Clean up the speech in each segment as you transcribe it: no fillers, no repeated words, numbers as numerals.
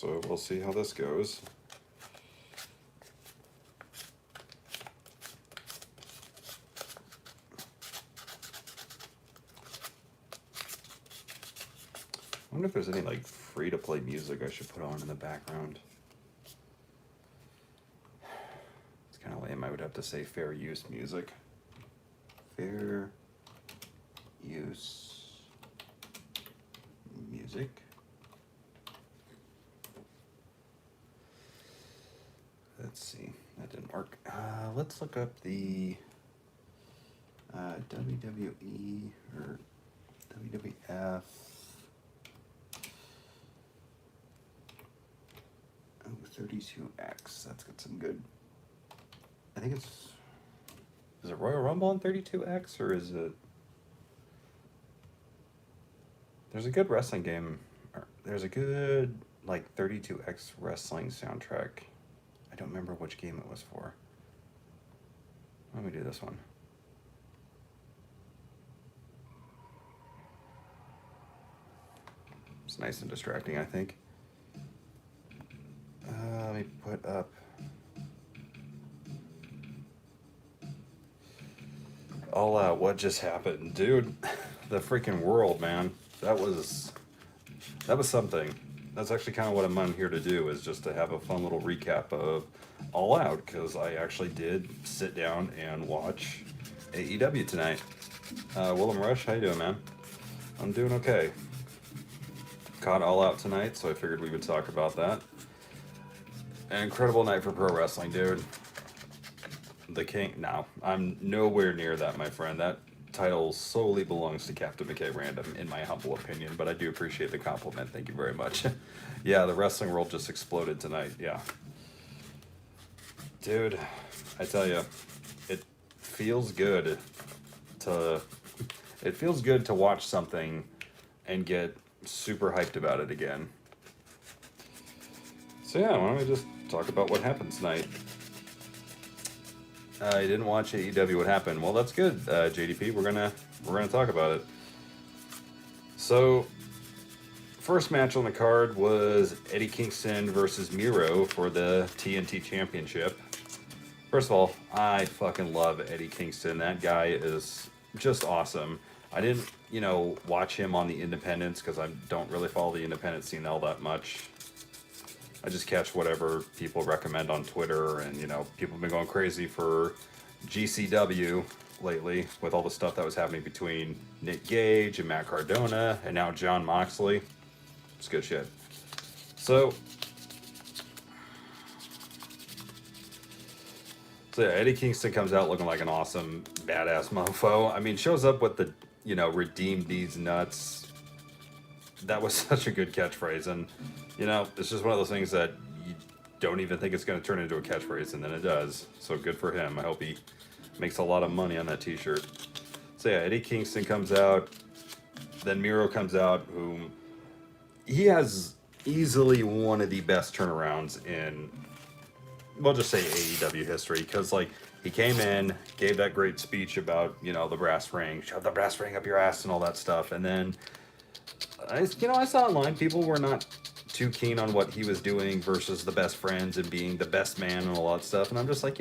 So we'll see how this goes. I wonder if there's any like free-to-play music I should put on in the background. It's kind of lame. I would have to say fair use music. Fair use music. Let's see. That didn't work. Let's look up the WWE or WWF. Oh, 32X. That's got some good. I think it's. Is it Royal Rumble on 32X or is it? There's a good wrestling game. There's a good like 32X wrestling soundtrack. I don't remember which game it was for. Let me do this one. It's nice and distracting, I think. Let me put up. All out. What just happened, dude? The freaking world, man. That was something. That's actually kind of what I'm here to do, is just to have a fun little recap of All Out, because I actually did sit down and watch AEW tonight. Willem Rush, how you doing, man? I'm doing okay. Caught All Out tonight, so I figured we would talk about that. An incredible night for pro wrestling, dude. The King. No, I'm nowhere near that, my friend. That title solely belongs to Captain McKay Random, in my humble opinion, but I do appreciate the compliment. Thank you very much. Yeah, the wrestling world just exploded tonight. Yeah. Dude, I tell you, it feels good to watch something and get super hyped about it again. So yeah, why don't we just talk about what happened tonight? You didn't watch AEW. What happened? Well, that's good, JDP. We're gonna talk about it. So, first match on the card was Eddie Kingston versus Miro for the TNT Championship. First of all, I fucking love Eddie Kingston. That guy is just awesome. I didn't, watch him on the independents because I don't really follow the independent scene all that much. I just catch whatever people recommend on Twitter, and people have been going crazy for GCW lately with all the stuff that was happening between Nick Gage and Matt Cardona and now Jon Moxley. It's good shit. So yeah, Eddie Kingston comes out looking like an awesome badass mofo. I mean, shows up with the redeem these nuts. That was such a good catchphrase, and it's just one of those things that you don't even think it's going to turn into a catchphrase, and then it does. So good for him. I hope he makes a lot of money on that t-shirt. So yeah, Eddie Kingston comes out. Then Miro comes out, whom he has easily one of the best turnarounds in, we'll just say AEW history, because he came in, gave that great speech about the brass ring, shove the brass ring up your ass and all that stuff, and then I saw online people were not too keen on what he was doing versus the best friends and being the best man and all that stuff. And I'm just like,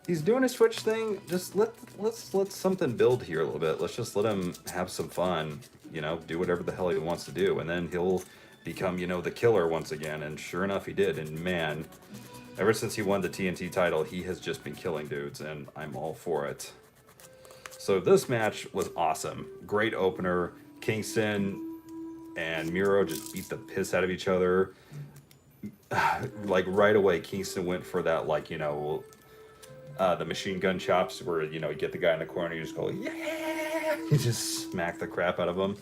he's doing his Twitch thing. Just let's let something build here a little bit. Let's just let him have some fun, do whatever the hell he wants to do. And then he'll become, the killer once again. And sure enough, he did. And man, ever since he won the TNT title, he has just been killing dudes, and I'm all for it. So this match was awesome. Great opener. Kingston and Miro just beat the piss out of each other. Right away, Kingston went for that, the machine gun chops where, you get the guy in the corner, you just go, yeah! You just smack the crap out of him.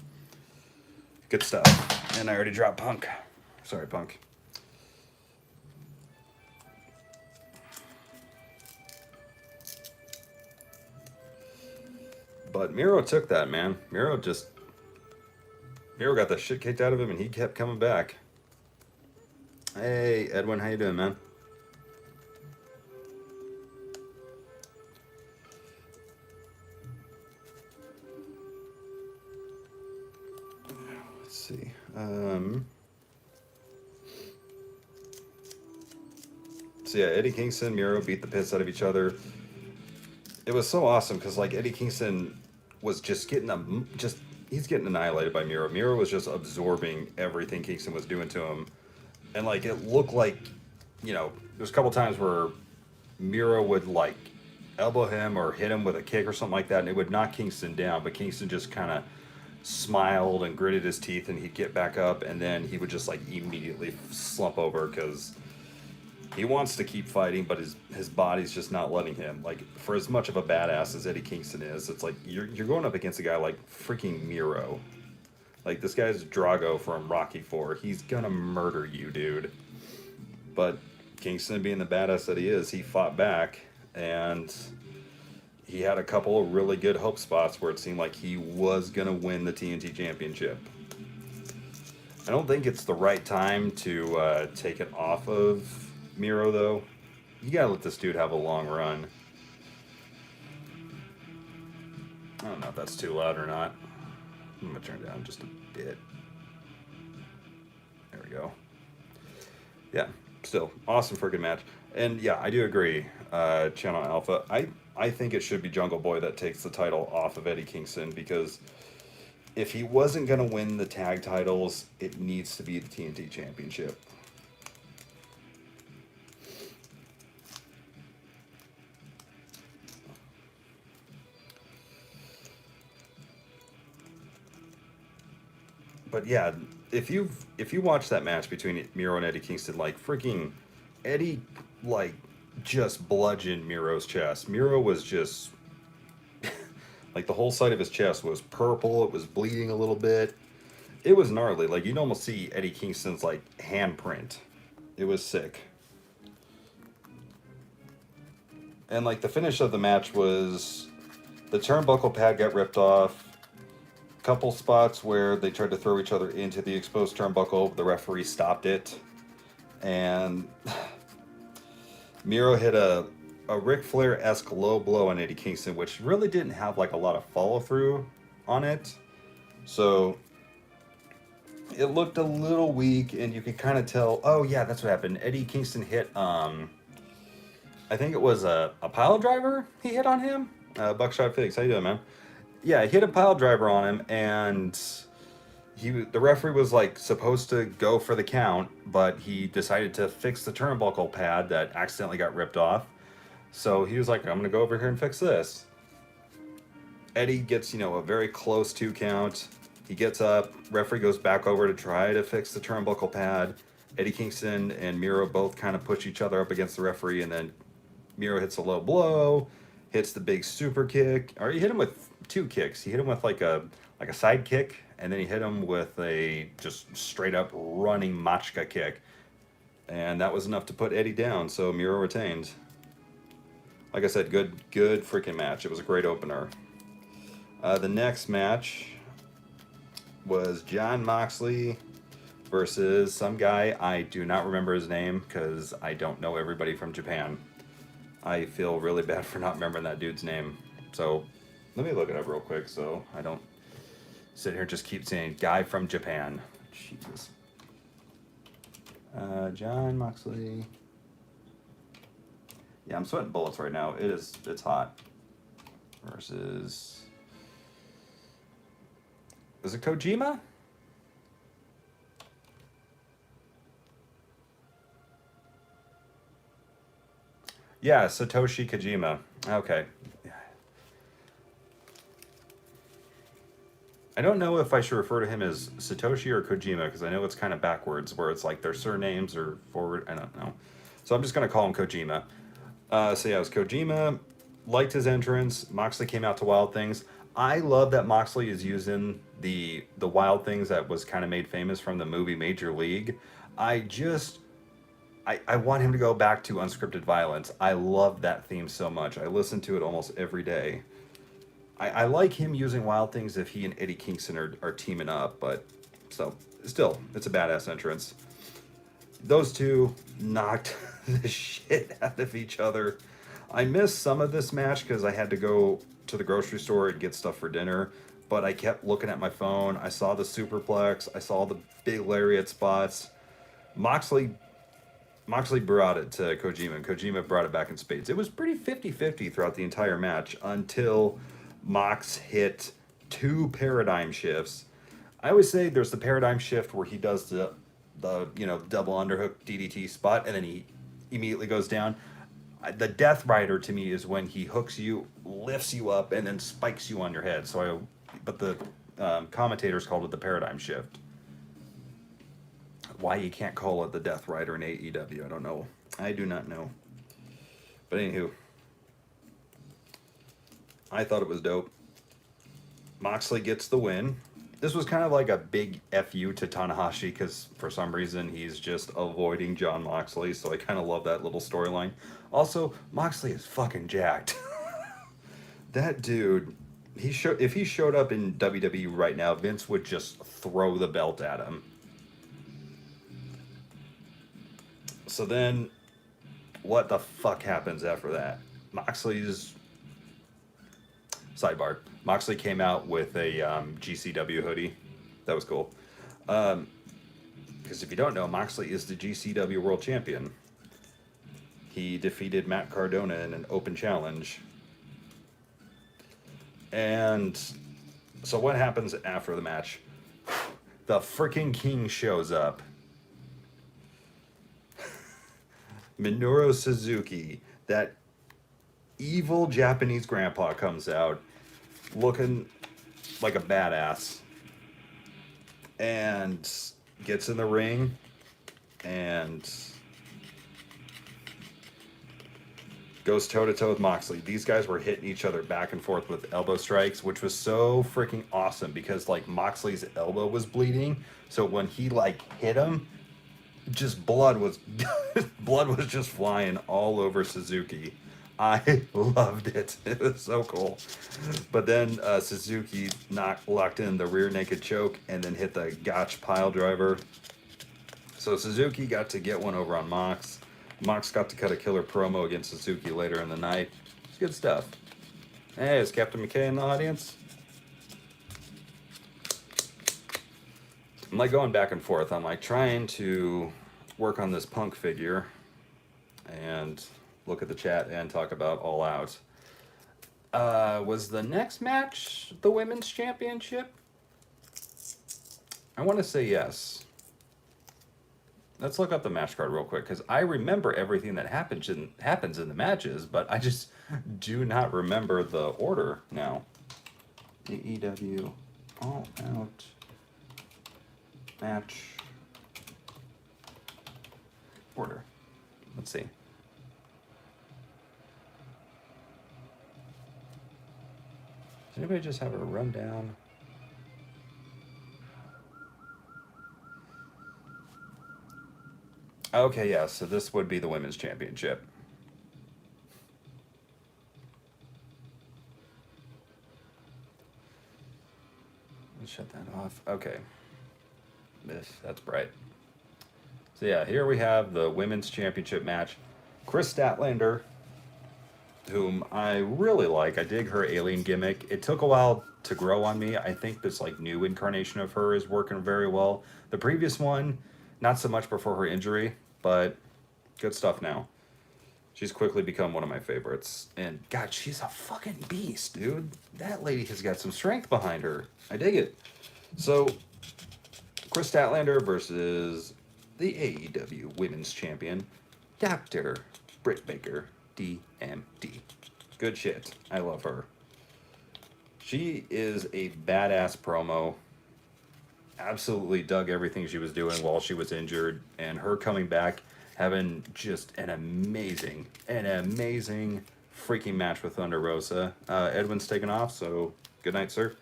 Good stuff. And I already dropped Punk. Sorry, Punk. But Miro took that, man. Miro got the shit kicked out of him, and he kept coming back. Hey, Edwin, how you doing, man? Let's see. So yeah, Eddie Kingston, Miro beat the piss out of each other. It was so awesome because like Eddie Kingston was just he's getting annihilated by Miro. Miro was just absorbing everything Kingston was doing to him, and like it looked like, there's a couple times where Miro would like elbow him or hit him with a kick or something like that, and it would knock Kingston down. But Kingston just kind of smiled and gritted his teeth, and he'd get back up, and then he would just like immediately slump over because he wants to keep fighting, but his body's just not letting him. Like, for as much of a badass as Eddie Kingston is, it's like you're going up against a guy like freaking Miro. Like, this guy's Drago from Rocky 4. He's gonna murder you, dude. But Kingston, being the badass that he is, he fought back, and he had a couple of really good hope spots where it seemed like he was gonna win the TNT Championship. I don't think it's the right time to take it off of Miro, though. You gotta let this dude have a long run. I don't know if that's too loud or not. I'm gonna turn it down just a bit. There we go. Yeah, still awesome freaking match. And yeah, I do agree, Channel Alpha. I think it should be Jungle Boy that takes the title off of Eddie Kingston, because if he wasn't gonna win the tag titles, it needs to be the TNT Championship. But yeah, if you watch that match between Miro and Eddie Kingston, like freaking Eddie, like just bludgeoned Miro's chest. Miro was just like the whole side of his chest was purple. It was bleeding a little bit. It was gnarly. Like you'd almost see Eddie Kingston's like handprint. It was sick. And like the finish of the match was the turnbuckle pad got ripped off. Couple spots where they tried to throw each other into the exposed turnbuckle. The referee stopped it. And Miro hit a Ric Flair-esque low blow on Eddie Kingston, which really didn't have like a lot of follow-through on it. So it looked a little weak, and you could kind of tell, oh yeah, that's what happened. Eddie Kingston hit, I think it was a pile driver he hit on him. Buckshot Figs, how you doing, man? Yeah, he hit a pile driver on him, and the referee was like supposed to go for the count, but he decided to fix the turnbuckle pad that accidentally got ripped off. So he was like, I'm gonna go over here and fix this. Eddie gets, a very close 2 count. He gets up, referee goes back over to try to fix the turnbuckle pad. Eddie Kingston and Miro both kind of push each other up against the referee, and then Miro hits a low blow, hits the big super kick, or he hit him with 2 kicks. He hit him with like a side kick, and then he hit him with a just straight up running Machka kick. And that was enough to put Eddie down, so Miro retained. Like I said, good freaking match. It was a great opener. The next match was Jon Moxley versus some guy. I do not remember his name because I don't know everybody from Japan. I feel really bad for not remembering that dude's name. So let me look it up real quick so I don't sit here and just keep saying guy from Japan. Jesus. Jon Moxley. Yeah, I'm sweating bullets right now. It's hot. Versus... Is it Kojima? Yeah, Satoshi Kojima. Okay. I don't know if I should refer to him as Satoshi or Kojima, because I know it's kind of backwards, where it's like their surnames are forward. I don't know. So I'm just going to call him Kojima. So yeah, it was Kojima. Liked his entrance. Moxley came out to Wild Things. I love that Moxley is using the Wild Things that was kind of made famous from the movie Major League. I want him to go back to Unscripted Violence. I love that theme so much. I listen to it almost every day. I like him using Wild Things if he and Eddie Kingston are teaming up, but still, it's a badass entrance. Those two knocked the shit out of each other. I missed some of this match because I had to go to the grocery store and get stuff for dinner, but I kept looking at my phone. I saw the superplex. I saw the big lariat spots. Moxley Moxley brought it to Kojima, and Kojima brought it back in spades. It was pretty 50-50 throughout the entire match until Mox hit 2 paradigm shifts. I always say there's the paradigm shift where he does the double underhook DDT spot, and then he immediately goes down. The Death Rider to me is when he hooks you, lifts you up, and then spikes you on your head. But the commentators called it the paradigm shift. Why you can't call it the Death Rider in AEW, I don't know. I do not know. But anywho, I thought it was dope. Moxley gets the win. This was kind of like a big FU to Tanahashi because for some reason he's just avoiding John Moxley, so I kind of love that little storyline. Also, Moxley is fucking jacked. That dude, if he showed up in WWE right now, Vince would just throw the belt at him. So then, what the fuck happens after that? Sidebar. Moxley came out with a GCW hoodie. That was cool. Because if you don't know, Moxley is the GCW World Champion. He defeated Matt Cardona in an open challenge. And so what happens after the match? The freaking King shows up. Minoru Suzuki, that evil Japanese grandpa, comes out looking like a badass and gets in the ring and goes toe-to-toe with Moxley. These guys were hitting each other back and forth with elbow strikes, which was so freaking awesome because like Moxley's elbow was bleeding, so when he like hit him, just blood was just flying all over Suzuki. I loved it. It was so cool. But then Suzuki locked in the rear naked choke and then hit the gotch pile driver. So Suzuki got to get one over on Mox. Mox got to cut a killer promo against Suzuki later in the night. It's good stuff. Hey, is Captain McKay in the audience? I'm like going back and forth. I'm like trying to work on this Punk figure and look at the chat and talk about All Out. Was the next match the Women's Championship? I want to say yes. Let's look up the match card real quick because I remember everything that happens in the matches, but I just do not remember the order now. AEW All Out match order. Let's see. Does anybody just have a rundown? Okay, yeah, so this would be the Women's Championship. Let's shut that off. Okay. That's bright. So yeah, here we have the Women's Championship match. Chris Statlander, whom I really like. I dig her alien gimmick. It took a while to grow on me. I think this like new incarnation of her is working very well. The previous one, not so much before her injury, but good stuff now. She's quickly become one of my favorites. And God, she's a fucking beast, dude. That lady has got some strength behind her. I dig it. So, Chris Statlander versus the AEW Women's Champion, Dr. Britt Baker, DMD. Good shit. I love her. She is a badass promo. Absolutely dug everything she was doing while she was injured, and her coming back, having just an amazing freaking match with Thunder Rosa. Edwin's taken off, so good night, sir.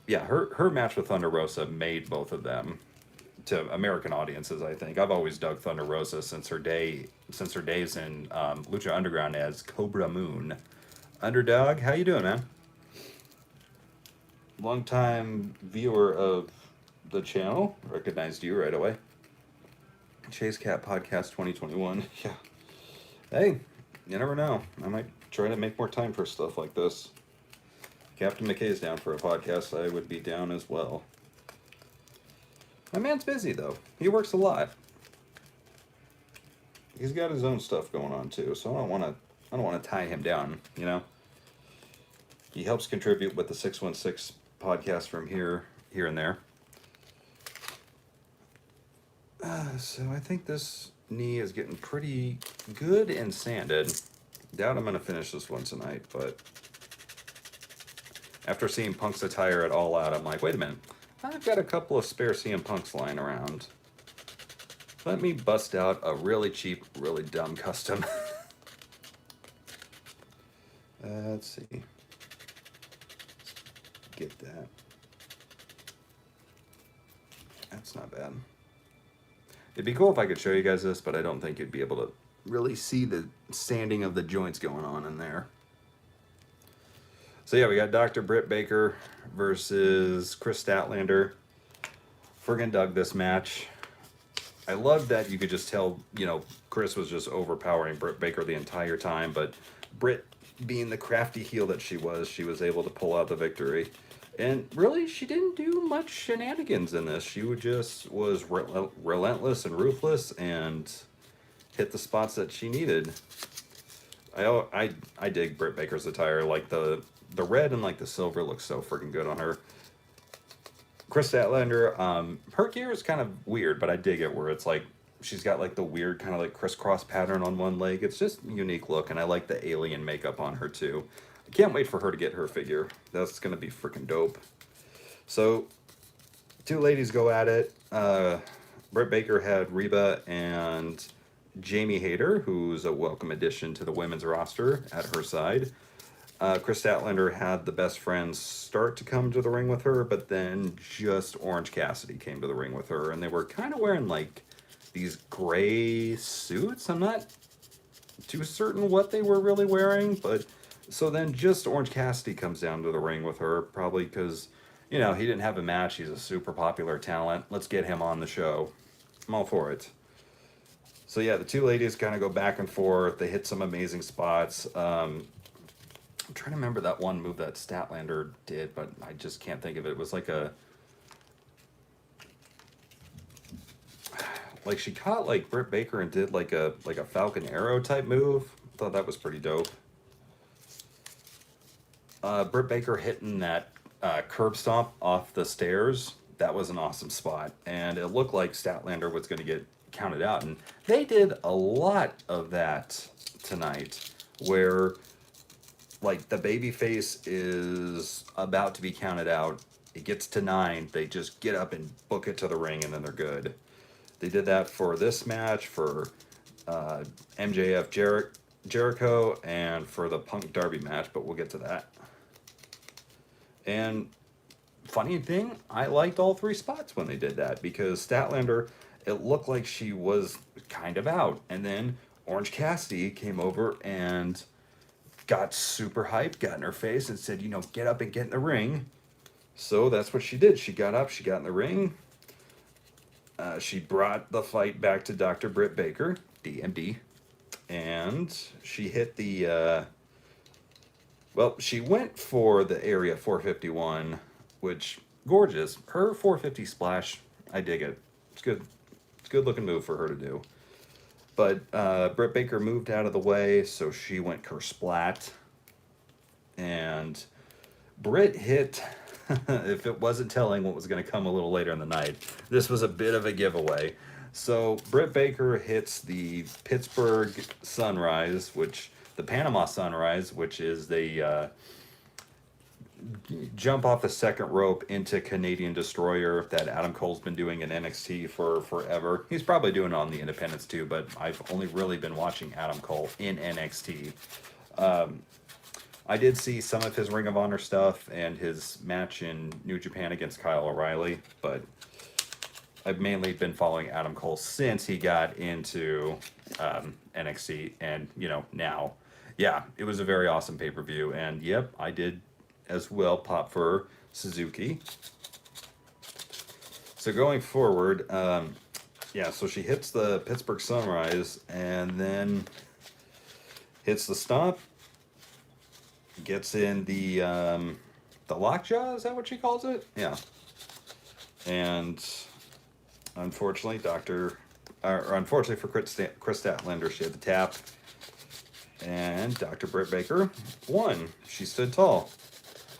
Yeah, her match with Thunder Rosa made both of them to American audiences, I think. I've always dug Thunder Rosa since her days in Lucha Underground as Cobra Moon. Underdog, how you doing, man? Longtime viewer of the channel, recognized you right away. Chase Cat Podcast 2021. Yeah. Hey, you never know. I might try to make more time for stuff like this. Captain McKay's down for a podcast. I would be down as well. My man's busy, though. He works a lot. he's got his own stuff going on too, so I don't want to tie him down, you know. He helps contribute with the 616 podcast from here and there. So I think this knee is getting pretty good and sanded. Doubt I'm going to finish this one tonight, but after seeing Punk's attire at All Out, I'm like, wait a minute. I've got a couple of spare CM Punks lying around. Let me bust out a really cheap, really dumb custom. Let's see. Let's get that. That's not bad. It'd be cool if I could show you guys this, but I don't think you'd be able to really see the sanding of the joints going on in there. So yeah, we got Dr. Britt Baker versus Chris Statlander. Friggin' dug this match. I love that you could just tell, you know, Chris was just overpowering Britt Baker the entire time, but Britt, being the crafty heel that she was able to pull out the victory. And really, she didn't do much shenanigans in this. She was relentless and ruthless and hit the spots that she needed. I dig Britt Baker's attire. Like the red and like the silver looks so freaking good on her. Chris Statlander, her gear is kind of weird, but I dig it where it's like she's got like the weird kind of like crisscross pattern on one leg. It's just a unique look, and I like the alien makeup on her too. I can't wait for her to get her figure. That's gonna be freaking dope. So, two ladies go at it. Britt Baker had Reba and Jamie Hayter, who's a welcome addition to the women's roster, at her side. Chris Statlander had the best friends start to come to the ring with her, but then just Orange Cassidy came to the ring with her, and they were kind of wearing like these gray suits. I'm not too certain what they were really wearing, but so then just Orange Cassidy comes down to the ring with her, probably because, you know, he didn't have a match. He's a super popular talent. Let's get him on the show. I'm all for it. So yeah, the two ladies kind of go back and forth. They hit some amazing spots. I'm trying to remember that one move that Statlander did, but I just can't think of it. It was like like she caught like Britt Baker and did like a Falcon Arrow type move. I thought that was pretty dope. Britt Baker hitting that curb stomp off the stairs. That was an awesome spot, and it looked like Statlander was going to get counted out, and they did a lot of that tonight, where like the babyface is about to be counted out. It gets to 9. They just get up and book it to the ring, and then they're good. They did that for this match, for MJF Jericho, and for the Punk Darby match, but we'll get to that. And funny thing, I liked all 3 spots when they did that, because Statlander, it looked like she was kind of out. And then Orange Cassidy came over and got super hyped, got in her face, and said, you know, get up and get in the ring. So that's what she did. She got up, she got in the ring. She brought the fight back to Dr. Britt Baker, DMD. And she hit the, she went for the area 451, which, gorgeous. Her 450 splash, I dig it. It's good. It's a good looking move for her to do. But Britt Baker moved out of the way, so she went kersplat. And Britt hit, if it wasn't telling what was going to come a little later in the night, this was a bit of a giveaway. So Britt Baker hits the Pittsburgh Sunrise, the Panama Sunrise, which is the jump off the second rope into Canadian Destroyer that Adam Cole's been doing in NXT for forever. He's probably doing it on the independents too, but I've only really been watching Adam Cole in NXT. I did see some of his Ring of Honor stuff and his match in New Japan against Kyle O'Reilly, but I've mainly been following Adam Cole since he got into NXT, and, you know, now. Yeah, it was a very awesome pay-per-view, and yep, I did as well pop for Suzuki. So going forward, so she hits the Pittsburgh Sunrise and then hits the stomp, gets in the lockjaw, is that what she calls it? Yeah. And unfortunately, Dr. or unfortunately for Chris Statlander, she had the tap. And Dr. Britt Baker won. She stood tall.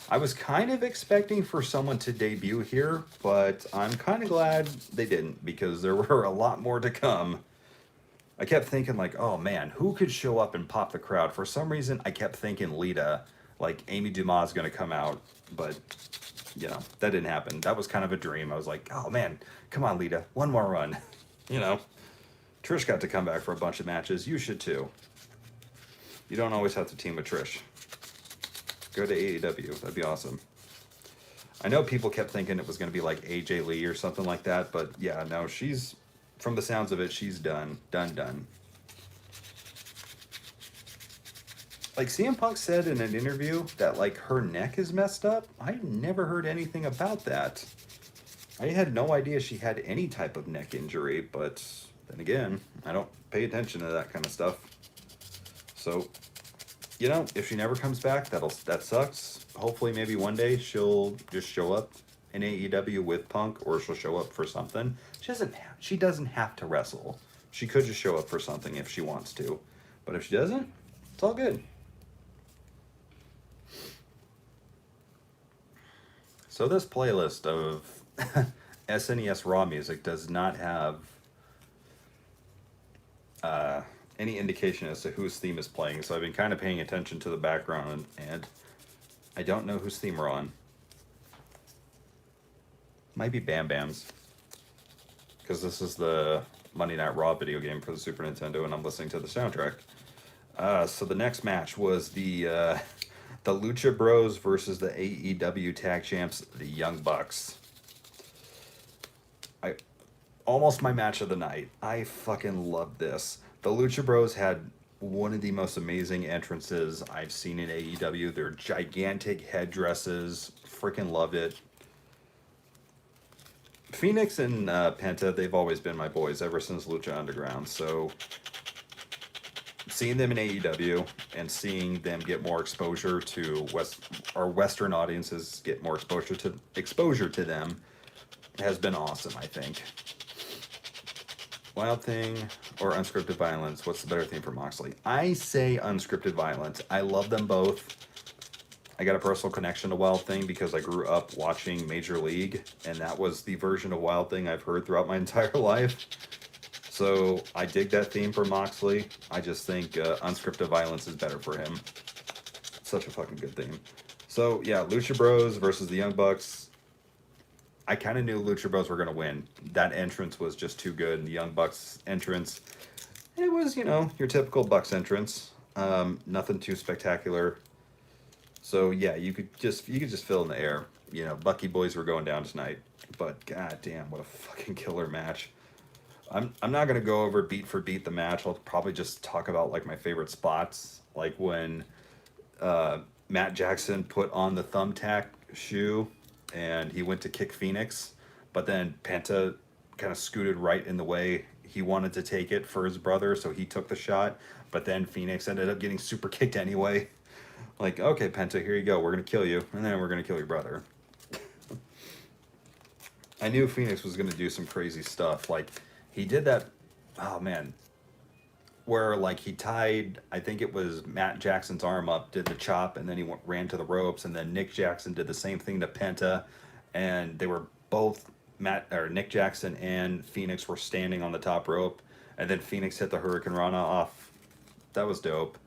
I was kind of expecting for someone to debut here, but I'm kind of glad they didn't because there were a lot more to come. I kept thinking like, oh man, who could show up and pop the crowd? For some reason, I kept thinking Lita, like Amy Dumas is going to come out, but you know, that didn't happen. That was kind of a dream. I was like, oh man, come on Lita, one more run. You know, Trish got to come back for a bunch of matches. You should too. You don't always have to team with Trish. Go to AEW. That'd be awesome. I know people kept thinking it was going to be like AJ Lee or something like that, but yeah, no, she's, from the sounds of it, she's done. Done. Like CM Punk said in an interview that like her neck is messed up. I never heard anything about that. I had no idea she had any type of neck injury, but then again, I don't pay attention to that kind of stuff. So, you know, if she never comes back, that sucks. Hopefully, maybe one day she'll just show up in AEW with Punk, or she'll show up for something. She doesn't have to wrestle. She could just show up for something if she wants to, but if she doesn't, it's all good. So this playlist of SNES Raw music does not have any indication as to whose theme is playing, so I've been kind of paying attention to the background, and I don't know whose theme we're on. Might be Bam Bam's, because this is the Monday Night Raw video game for the Super Nintendo, and I'm listening to the soundtrack. So the next match was the Lucha Bros versus the AEW Tag Champs, the Young Bucks. Almost my match of the night. I fucking loved this. The Lucha Bros had one of the most amazing entrances I've seen in AEW. Their gigantic headdresses. Freaking loved it. Phoenix and Penta, they've always been my boys ever since Lucha Underground. So seeing them in AEW and seeing them get more exposure to Western audiences get more exposure to them has been awesome, I think. Wild Thing or Unscripted Violence? What's the better thing for Moxley? I say Unscripted Violence. I love them both. I got a personal connection to Wild Thing because I grew up watching Major League, and that was the version of Wild Thing I've heard throughout my entire life. So I dig that theme for Moxley. I just think Unscripted Violence is better for him. Such a fucking good theme. So yeah, Lucha Bros versus the Young Bucks. I kind of knew Lucha Bros were going to win. That entrance was just too good. And the Young Bucks entrance, it was, you know, your typical Bucks entrance. Nothing too spectacular. So yeah, you could just fill in the air. You know, Bucky boys were going down tonight. But goddamn, what a fucking killer match. I'm not going to go over beat for beat the match. I'll probably just talk about like my favorite spots. Like when Matt Jackson put on the thumbtack shoe and he went to kick Phoenix, but then Penta kind of scooted right in the way he wanted to take it for his brother, so he took the shot, but then Phoenix ended up getting super kicked anyway. Like, okay, Penta, here you go, we're going to kill you, and then we're going to kill your brother. I knew Phoenix was going to do some crazy stuff. Like, he did that, oh man, where like he tied, I think it was Matt Jackson's arm up, did the chop, and then he ran to the ropes, and then Nick Jackson did the same thing to Penta, and they were both Nick Jackson and Phoenix were standing on the top rope, and then Phoenix hit the Hurricane Rana off. That was dope.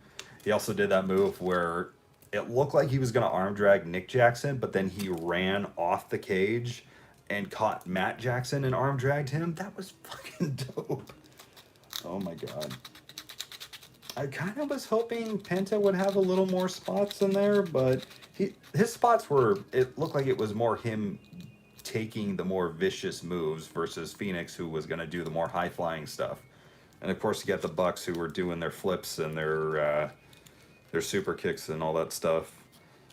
He also did that move where it looked like he was going to arm drag Nick Jackson, but then he ran off the cage and caught Matt Jackson and arm dragged him. That was fucking dope. Oh my god. I kind of was hoping Penta would have a little more spots in there, but his spots were, it looked like it was more him taking the more vicious moves versus Phoenix, who was going to do the more high-flying stuff. And of course you got the Bucks, who were doing their flips and their super kicks and all that stuff.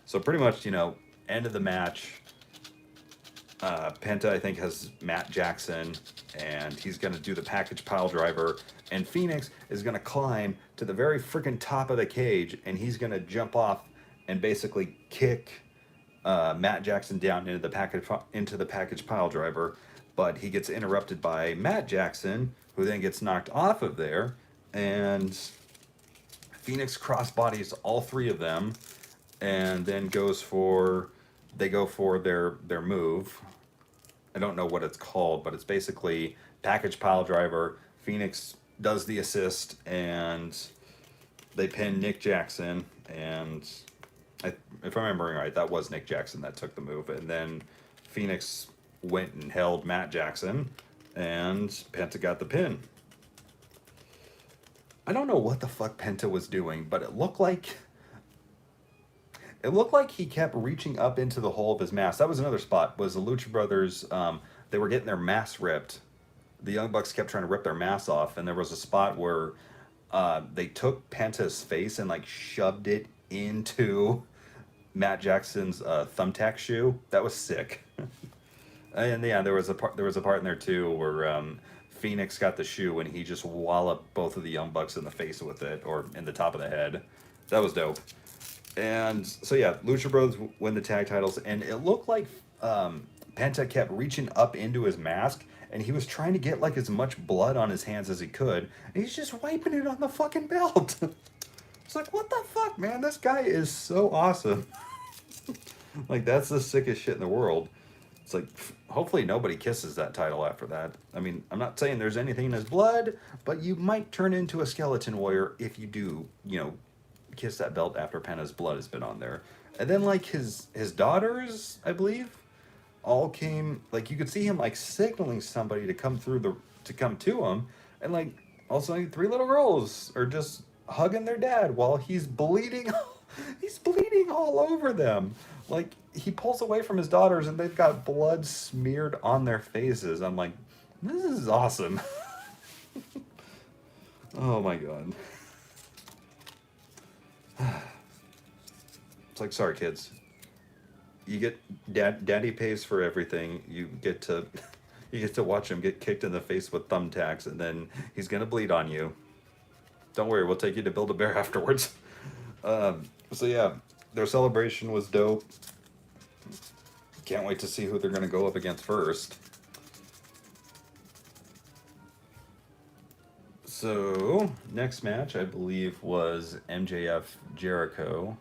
So pretty much, you know, end of the match, Penta, I think, has Matt Jackson, and he's going to do the package pile driver, and Phoenix is going to climb to the very freaking top of the cage, and he's going to jump off and basically kick Matt Jackson down into the package pile driver, but he gets interrupted by Matt Jackson, who then gets knocked off of there, and Phoenix crossbodies all three of them, and then they go for their move. I don't know what it's called, but it's basically package pile driver. Phoenix does the assist, and they pin Nick Jackson, and if I'm remembering right, that was Nick Jackson that took the move, and then Phoenix went and held Matt Jackson, and Penta got the pin. I don't know what the fuck Penta was doing, but it looked like he kept reaching up into the hole of his mask. That was another spot. Was the Lucha Brothers? They were getting their masks ripped. The Young Bucks kept trying to rip their masks off, and there was a spot where they took Penta's face and like shoved it into Matt Jackson's thumbtack shoe. That was sick. And yeah, there was a part in there too where Phoenix got the shoe and he just walloped both of the Young Bucks in the face with it, or in the top of the head. That was dope. And so yeah, Lucha Bros win the tag titles, and it looked like Penta kept reaching up into his mask, and he was trying to get like as much blood on his hands as he could, and he's just wiping it on the fucking belt. It's like, what the fuck, man? This guy is so awesome. Like, that's the sickest shit in the world. It's like, hopefully nobody kisses that title after that. I mean, I'm not saying there's anything in his blood, but you might turn into a skeleton warrior if you do, kiss that belt after Penta's blood has been on there. And then, like, his daughters, I believe, all came, like, you could see him, like, signaling somebody to come to him, and, like, also like, 3 little girls are just hugging their dad while he's bleeding. He's bleeding all over them. Like, he pulls away from his daughters and they've got blood smeared on their faces. I'm like, this is awesome. Oh my god. It's like, sorry kids. You get daddy pays for everything. You get to watch him get kicked in the face with thumbtacks, and then he's gonna bleed on you. Don't worry, we'll take you to Build-A-Bear afterwards. So yeah, their celebration was dope. Can't wait to see who they're going to go up against first. So, next match, I believe, was MJF Jericho.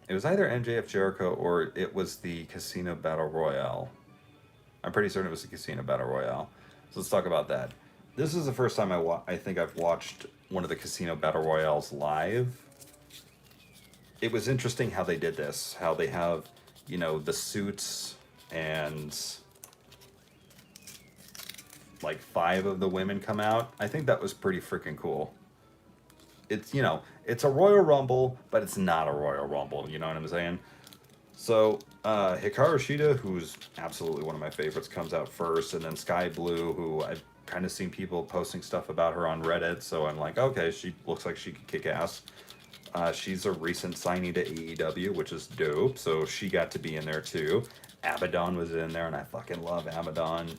It was either MJF Jericho or it was the Casino Battle Royale. I'm pretty certain it was the Casino Battle Royale. So let's talk about that. This is the first time I think I've watched one of the Casino Battle Royales live. It was interesting how they did this. How they have, the suits and like 5 of the women come out. I think that was pretty freaking cool. It's, it's a Royal Rumble, but it's not a Royal Rumble. You know what I'm saying? So, Hikaru Shida, who's absolutely one of my favorites, comes out first, and then Sky Blue, who I've kind of seen people posting stuff about her on Reddit, so I'm like, okay, she looks like she could kick ass. She's a recent signing to AEW, which is dope, so she got to be in there too. Abaddon was in there, and I fucking love Abaddon.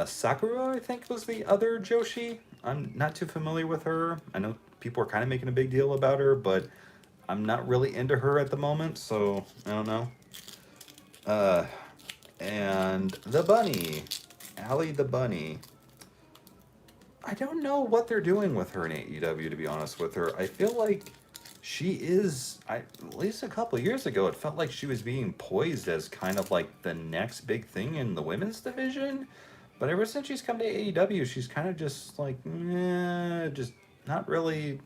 Sakura, I think, was the other Joshi. I'm not too familiar with her. I know people are kind of making a big deal about her, but I'm not really into her at the moment, so I don't know. And the Bunny. Allie the Bunny. I don't know what they're doing with her in AEW, to be honest with her. I feel like she is, at least a couple of years ago, it felt like she was being poised as kind of like the next big thing in the women's division. But ever since she's come to AEW, she's kind of just like, just not really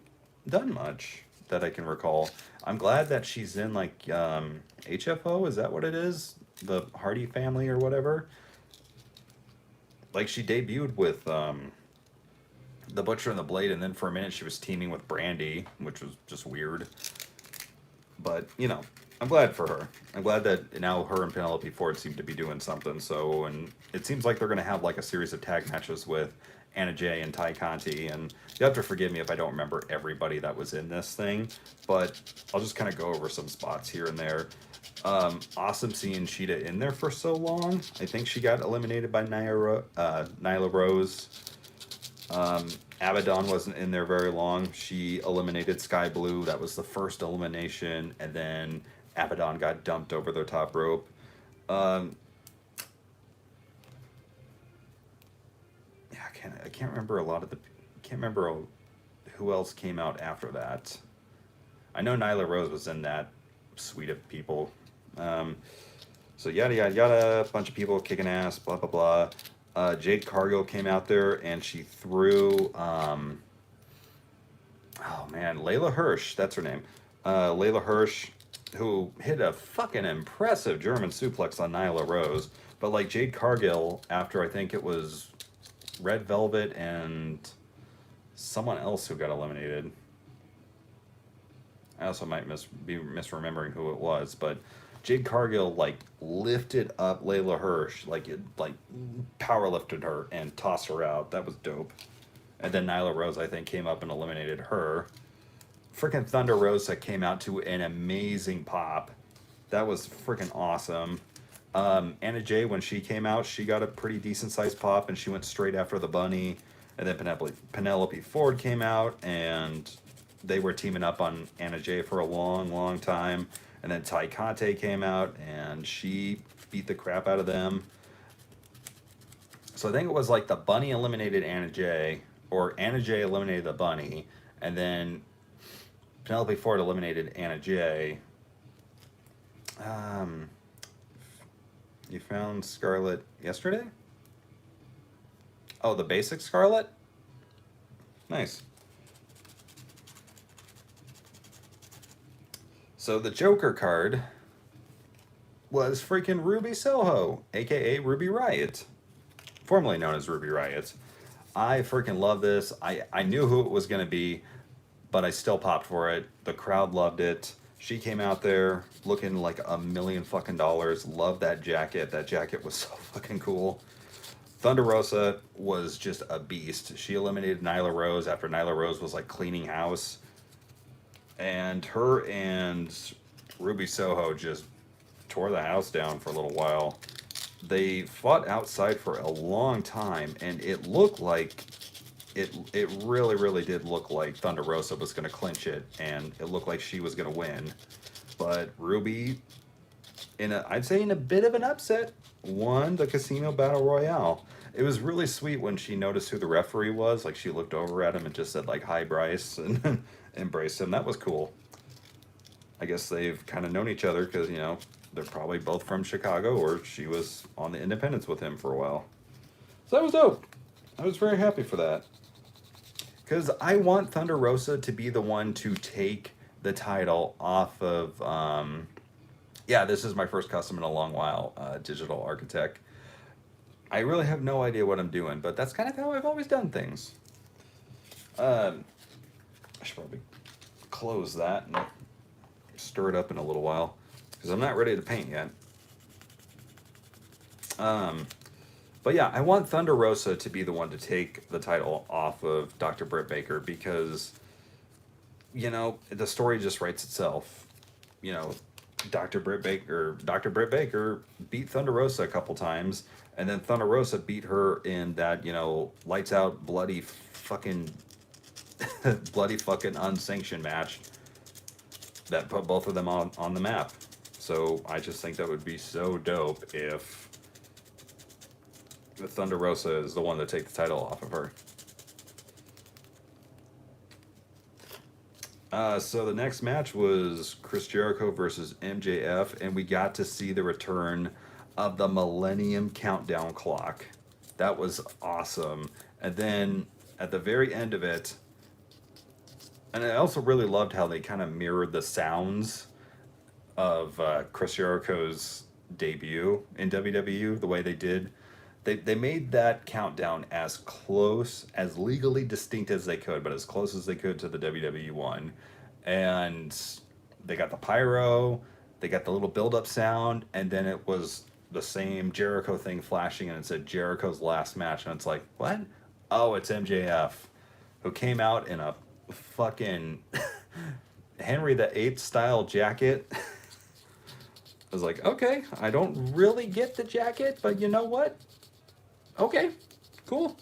done much that I can recall. I'm glad that she's in like HFO, is that what it is? The Hardy family or whatever. Like she debuted with the Butcher and the Blade, and then for a minute she was teaming with Brandy, which was just weird. But, I'm glad for her. I'm glad that now her and Penelope Ford seem to be doing something. So, and it seems like they're going to have like a series of tag matches with Anna Jay and Ty Conti. And you have to forgive me if I don't remember everybody that was in this thing, but I'll just kind of go over some spots here and there. Awesome seeing Sheeta in there for so long. I think she got eliminated by Nyla Rose. Abaddon wasn't in there very long. She eliminated Sky Blue. That was the first elimination, and then Abaddon got dumped over the top rope. I can't remember a lot of the. Can't remember who else came out after that. I know Nyla Rose was in that suite of people. Um, so yada yada yada, bunch of people kicking ass, blah blah blah. Jade Cargill came out there and she threw. Oh man, Layla Hirsch, that's her name. Layla Hirsch, who hit a fucking impressive German suplex on Nyla Rose. But like Jade Cargill, after I think it was Red Velvet and someone else who got eliminated. I also might be misremembering who it was, but Jade Cargill like lifted up Layla Hirsch, like it like power lifted her and tossed her out. That was dope. And then Nyla Rose, I think, came up and eliminated her. Freaking Thunder Rosa came out to an amazing pop. That was freaking awesome. Anna Jay, when she came out, she got a pretty decent sized pop and she went straight after the bunny. And then Penelope Ford came out and they were teaming up on Anna Jay for a long, long time. And then Tai Kate came out and she beat the crap out of them. So I think it was like the bunny eliminated Anna Jay, or Anna Jay eliminated the bunny, and then Penelope Ford eliminated Anna Jay. You found Scarlett yesterday? Oh, the basic Scarlett? Nice. So the Joker card was freaking Ruby Soho, aka Ruby Riott, formerly known as Ruby Riott. I freaking love this. I knew who it was going to be, but I still popped for it. The crowd loved it. She came out there looking like $1,000,000 fucking dollars. Loved that jacket. That jacket was so fucking cool. Thunder Rosa was just a beast. She eliminated Nyla Rose after Nyla Rose was like cleaning house. And her and Ruby Soho just tore the house down for a little while. They fought outside for a long time, and it looked like it really did look like Thunder Rosa was going to clinch it, and it looked like she was going to win. But Ruby, I'd say in a bit of an upset, won the Casino Battle Royale. It was really sweet when she noticed who the referee was. Like, she looked over at him and just said, like, "Hi, Bryce," and embraced him. That was cool. I guess they've kind of known each other because, you know, they're probably both from Chicago, or she was on the Independents with him for a while. So that was dope. I was very happy for that. Because I want Thunder Rosa to be the one to take the title off of, yeah, this is my first custom in a long while, Digital Architect. I really have no idea what I'm doing, but that's kind of how I've always done things. I should probably close that and stir it up in a little while, because I'm not ready to paint yet. But yeah, I want Thunder Rosa to be the one to take the title off of Dr. Britt Baker, because, you know, the story just writes itself. You know, Dr. Britt Baker beat Thunder Rosa a couple times, and then Thunder Rosa beat her in that, you know, lights out bloody fucking unsanctioned match that put both of them on the map. So I just think that would be so dope if the Thunder Rosa is the one to take the title off of her. So the next match was Chris Jericho versus MJF, and we got to see the return of the Millennium Countdown Clock. That was awesome. And then at the very end of it, and I also really loved how they kind of mirrored the sounds of Chris Jericho's debut in WWE, the way they did. They made that countdown as close, as legally distinct as they could, but as close as they could to the WWE one. And they got the pyro, they got the little build-up sound, and then it was the same Jericho thing flashing, and it said Jericho's last match, and it's like, what? Oh, it's MJF, who came out in a fucking Henry VIII style jacket. I was like, okay, I don't really get the jacket, but you know what? Okay, cool.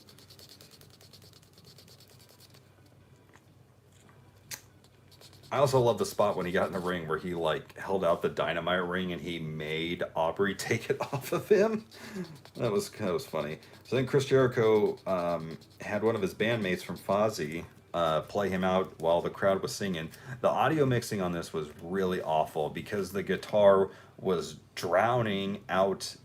I also love the spot when he got in the ring where he like held out the dynamite ring and he made Aubrey take it off of him. That was funny. So then Chris Jericho had one of his bandmates from Fozzy play him out while the crowd was singing. The audio mixing on this was really awful because the guitar was drowning out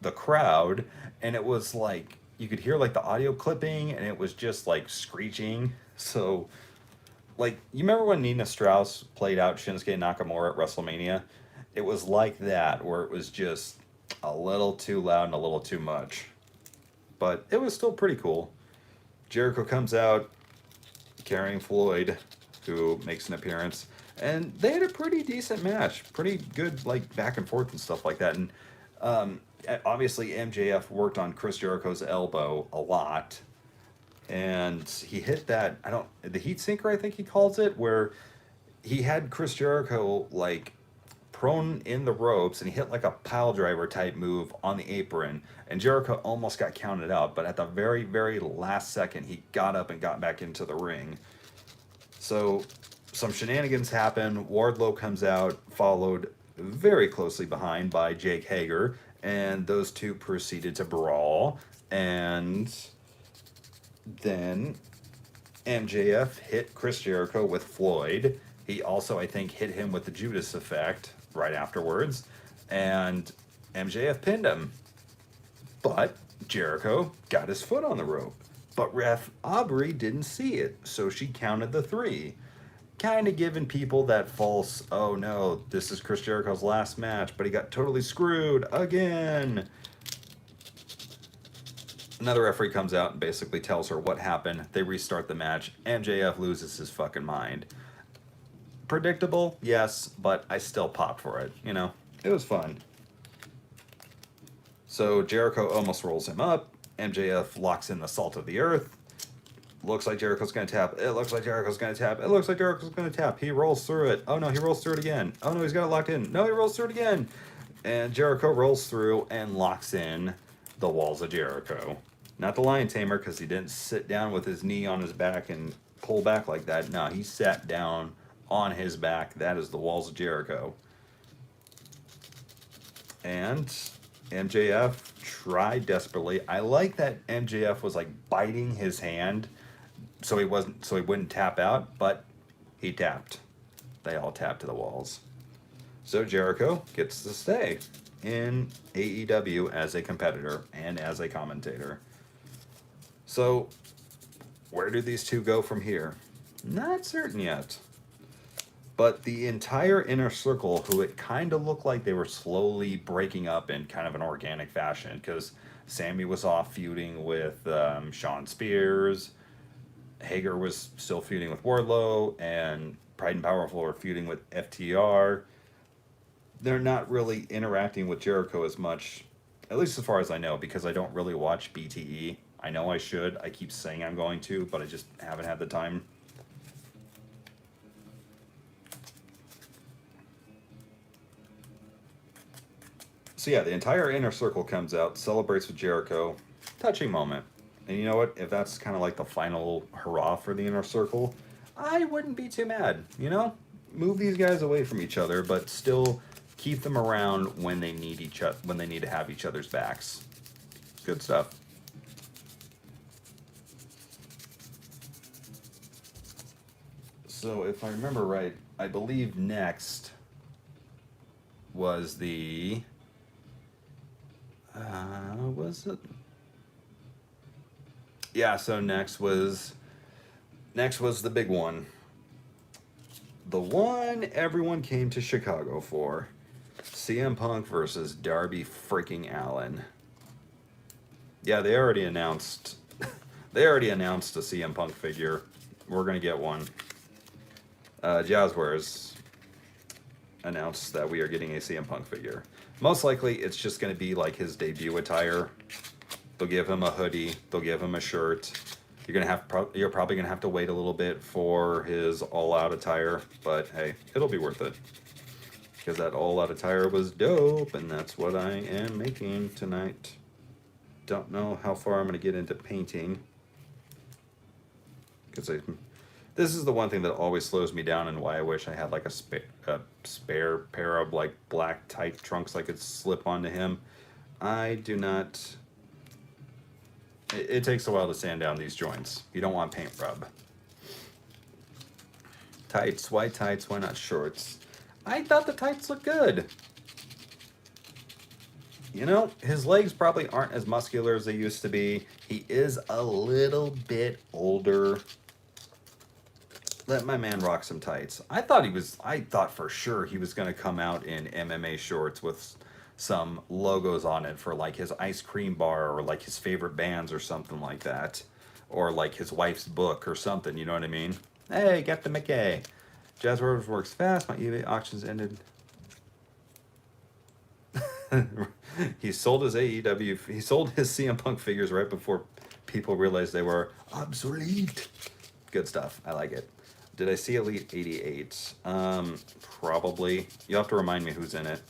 the crowd, and it was like you could hear like the audio clipping, and it was just like screeching. So like, you remember when Nina Strauss played out Shinsuke Nakamura at WrestleMania? It was like that, where it was just a little too loud and a little too much. But it was still pretty cool. Jericho comes out carrying Floyd, who makes an appearance, and they had a pretty decent match. Pretty good, like, back and forth and stuff like that. And obviously, MJF worked on Chris Jericho's elbow a lot. And he hit that, the heat sinker, I think he calls it, where he had Chris Jericho like prone in the ropes and he hit like a pile driver type move on the apron, and Jericho almost got counted out, but at the very, very last second he got up and got back into the ring. So some shenanigans happen. Wardlow comes out, followed very closely behind by Jake Hager, and those two proceeded to brawl, and then MJF hit Chris Jericho with Floyd. He also, I think, hit him with the Judas effect right afterwards. And MJF pinned him. But Jericho got his foot on the rope. But ref Aubrey didn't see it, so she counted the 3. Kind of giving people that false, oh no, this is Chris Jericho's last match, but he got totally screwed again. Another referee comes out and basically tells her what happened. They restart the match. MJF loses his fucking mind. Predictable? Yes, but I still popped for it, you know? It was fun. So Jericho almost rolls him up. MJF locks in the salt of the earth. Looks like Jericho's going to tap. It looks like Jericho's going to tap. It looks like Jericho's going to tap. He rolls through it. Oh no, he rolls through it again. Oh no, he's got it locked in. No, he rolls through it again. And Jericho rolls through and locks in the walls of Jericho. Not the Lion Tamer, because he didn't sit down with his knee on his back and pull back like that. No, he sat down on his back. That is the walls of Jericho. And MJF tried desperately. I like that MJF was like biting his hand so he wouldn't tap out, but he tapped. They all tapped to the walls. So Jericho gets to stay in AEW as a competitor and as a commentator. So, where do these two go from here? Not certain yet. But the entire Inner Circle, who it kind of looked like they were slowly breaking up in kind of an organic fashion, because Sammy was off feuding with Shawn Spears, Hager was still feuding with Wardlow, and Pride and Powerful are feuding with FTR. They're not really interacting with Jericho as much, at least as far as I know, because I don't really watch BTE. I know I should. I keep saying I'm going to, but I just haven't had the time. So yeah, the entire Inner Circle comes out, celebrates with Jericho. Touching moment. And you know what? If that's kind of like the final hurrah for the Inner Circle, I wouldn't be too mad, you know? Move these guys away from each other, but still keep them around when they need when they need to have each other's backs. Good stuff. So if I remember right, I believe next was the was it? Yeah, so next was the big one. The one everyone came to Chicago for. CM Punk versus Darby freaking Allin. Yeah, they already announced a CM Punk figure. We're gonna get one. Jazzwares announced that we are getting a CM Punk figure. Most likely, it's just going to be like his debut attire. They'll give him a hoodie. They'll give him a shirt. You're probably gonna have to wait a little bit for his all-out attire, but hey, it'll be worth it because that all-out attire was dope, and that's what I am making tonight. Don't know how far I'm gonna get into painting because This is the one thing that always slows me down, and why I wish I had like a spare pair of like black tight trunks I could slip onto him. I do not. It takes a while to sand down these joints. You don't want paint rub. Tights, why tights? Why not shorts? I thought the tights looked good. You know, his legs probably aren't as muscular as they used to be. He is a little bit older. Let my man rock some tights. I thought for sure he was going to come out in MMA shorts with some logos on it for like his ice cream bar or like his favorite bands or something like that. Or like his wife's book or something, you know what I mean? Hey, get the McKay. Jazz Rose works fast. My eBay auctions ended. He sold his AEW. He sold his CM Punk figures right before people realized they were obsolete. Good stuff. I like it. Did I see Elite 88? Probably. You'll have to remind me who's in it.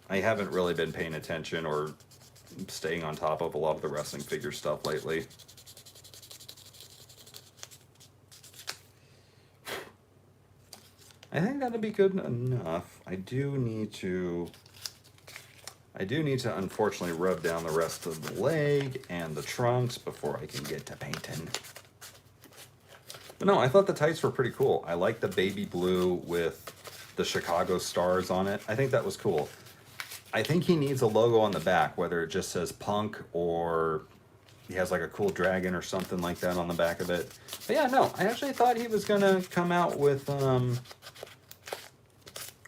I haven't really been paying attention or staying on top of a lot of the wrestling figure stuff lately. I think that'll be good enough. I do need to unfortunately rub down the rest of the leg and the trunks before I can get to painting. But no, I thought the tights were pretty cool. I like the baby blue with the Chicago stars on it. I think that was cool. I think he needs a logo on the back, whether it just says Punk or he has like a cool dragon or something like that on the back of it. But yeah, no, I actually thought he was gonna come out with some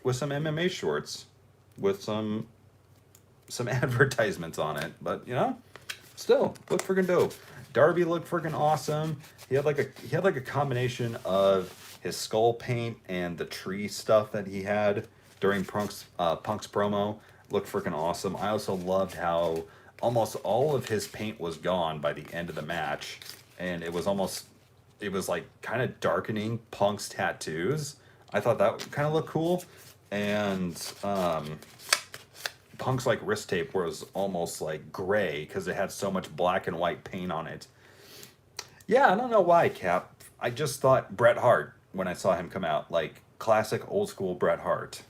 MMA shorts with some advertisements on it. But you know, still looked freaking dope. Darby looked freaking awesome. He had like a combination of his skull paint and the tree stuff that he had during Punk's promo. Looked freaking awesome. I also loved how almost all of his paint was gone by the end of the match, and it was like kind of darkening Punk's tattoos. I thought that kind of looked cool, and Punk's like wrist tape was almost like gray because it had so much black and white paint on it. Yeah, I don't know why, Cap. I just thought Bret Hart when I saw him come out, like classic old school Bret Hart.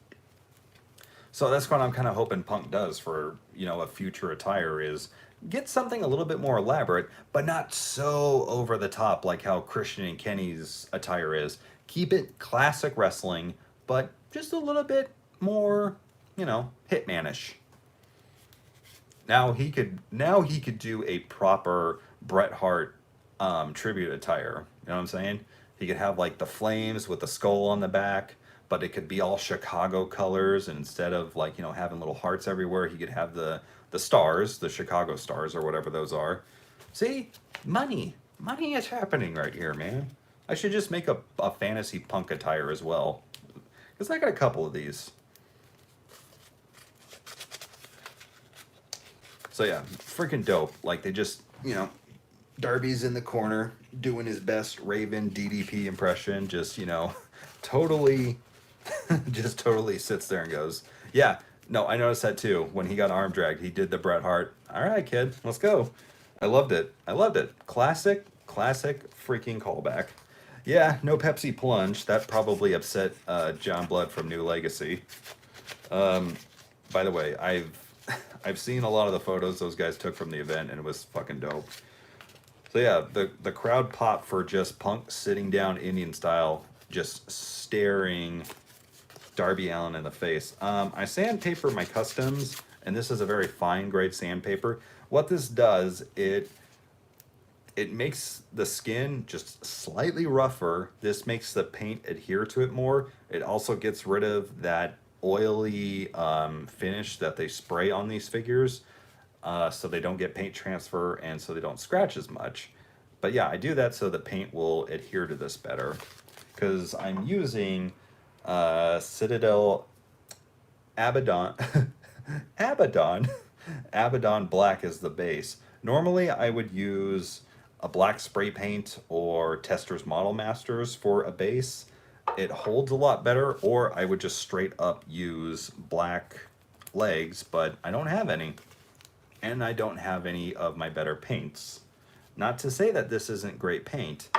So that's what I'm kind of hoping Punk does for, you know, a future attire is get something a little bit more elaborate, but not so over the top like how Christian and Kenny's attire is. Keep it classic wrestling, but just a little bit more, you know, Hitmanish. Now he could do a proper Bret Hart tribute attire. You know what I'm saying? He could have like the flames with the skull on the back, but it could be all Chicago colors, and instead of like, you know, having little hearts everywhere, he could have the stars, the Chicago stars or whatever those are. See? Money is happening right here, man. I should just make a fantasy Punk attire as well, because I got a couple of these. So yeah, freaking dope. Like they just, you know, Darby's in the corner doing his best Raven DDP impression, just, you know, totally sits there and goes, yeah, no, I noticed that too. When he got arm dragged, he did the Bret Hart. All right, kid, let's go. I loved it. Classic freaking callback. Yeah, no Pepsi plunge. That probably upset John Blood from New Legacy. By the way, I've seen a lot of the photos those guys took from the event, and it was fucking dope. So yeah, the crowd popped for just Punk sitting down Indian style, just staring Darby Allin in the face. I sandpaper my customs, and this is a very fine grade sandpaper. What this does, it makes the skin just slightly rougher. This makes the paint adhere to it more. It also gets rid of that oily finish that they spray on these figures, so they don't get paint transfer and so they don't scratch as much. But yeah, I do that so the paint will adhere to this better, because I'm using Citadel Abaddon Abaddon Black as the base. Normally I would use a black spray paint or Tester's Model Masters for a base. It holds a lot better, or I would just straight up use black legs, but I don't have any. And I don't have any of my better paints. Not to say that this isn't great paint.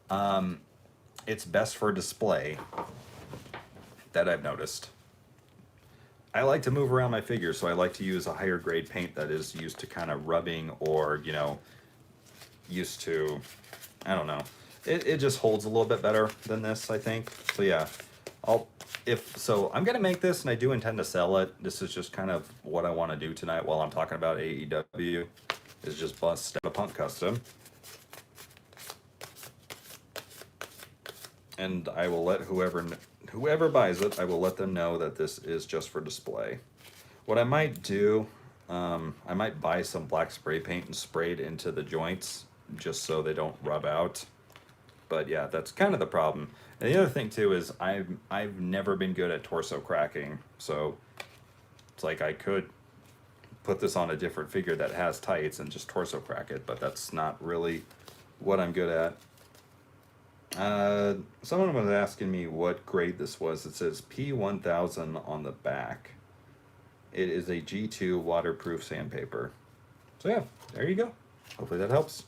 It's best for display, that I've noticed. I like to move around my figure, so I like to use a higher grade paint that is used to kind of rubbing or, used to, I don't know. It just holds a little bit better than this, I think. So yeah, I'm gonna make this, and I do intend to sell it. This is just kind of what I want to do tonight while I'm talking about AEW, is just bust a Punk custom. And I will let whoever buys it, I will let them know that this is just for display. What I might do, I might buy some black spray paint and spray it into the joints just so they don't rub out. But yeah, that's kind of the problem. And the other thing too is I've never been good at torso cracking, so it's like I could put this on a different figure that has tights and just torso crack it, but that's not really what I'm good at. Someone was asking me what grade this was. It says P1000 on the back. It is a G2 waterproof sandpaper. So yeah, there you go. Hopefully that helps.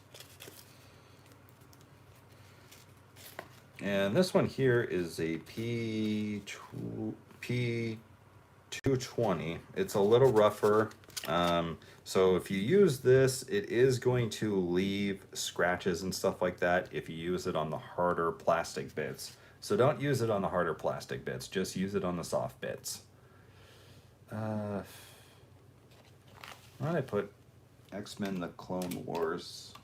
And this one here is a P220. It's a little rougher. So if you use this, it is going to leave scratches and stuff like that if you use it on the harder plastic bits. So don't use it on the harder plastic bits, just use it on the soft bits. Why did I put X-Men The Clone Wars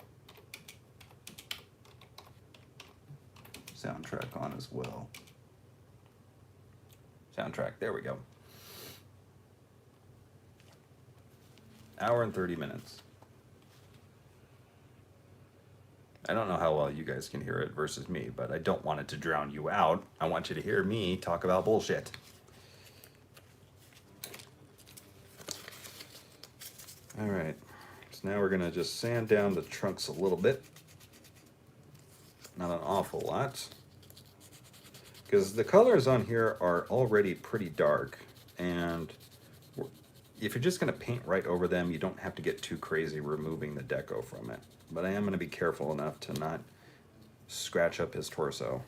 soundtrack on as well? Soundtrack, there we go. Hour and 30 minutes. I don't know how well you guys can hear it versus me, but I don't want it to drown you out. I want you to hear me talk about bullshit. All right, so now we're gonna just sand down the trunks a little bit. Not an awful lot, because the colors on here are already pretty dark, and if you're just going to paint right over them, you don't have to get too crazy removing the deco from it. But I am going to be careful enough to not scratch up his torso.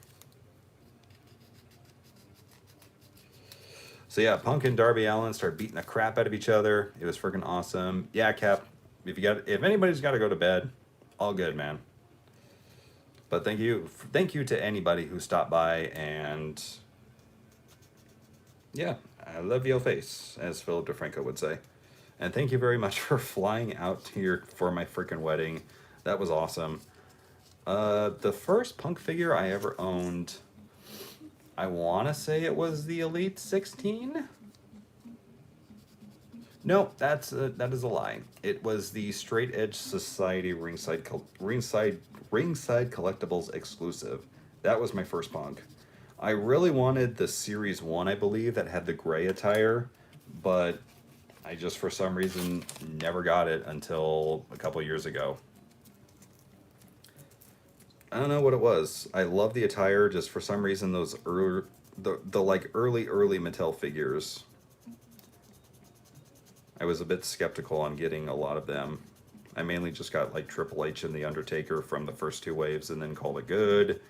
So yeah, Punk and Darby Allin start beating the crap out of each other. It was freaking awesome. Yeah, Cap, if anybody's got to go to bed, all good, man. But thank you to anybody who stopped by, and yeah, I love your face, as Philip DeFranco would say. And thank you very much for flying out here for my freaking wedding. That was awesome. The first Punk figure I ever owned, I want to say it was the Elite 16? No, that is a lie. It was the Straight Edge Society Ringside Collectibles exclusive. That was my first Punk. I really wanted the Series 1, I believe, that had the gray attire, but I just, for some reason, never got it until a couple years ago. I don't know what it was. I love the attire, just for some reason, those early Mattel figures, I was a bit skeptical on getting a lot of them. I mainly just got like Triple H and The Undertaker from the first two waves and then called it good.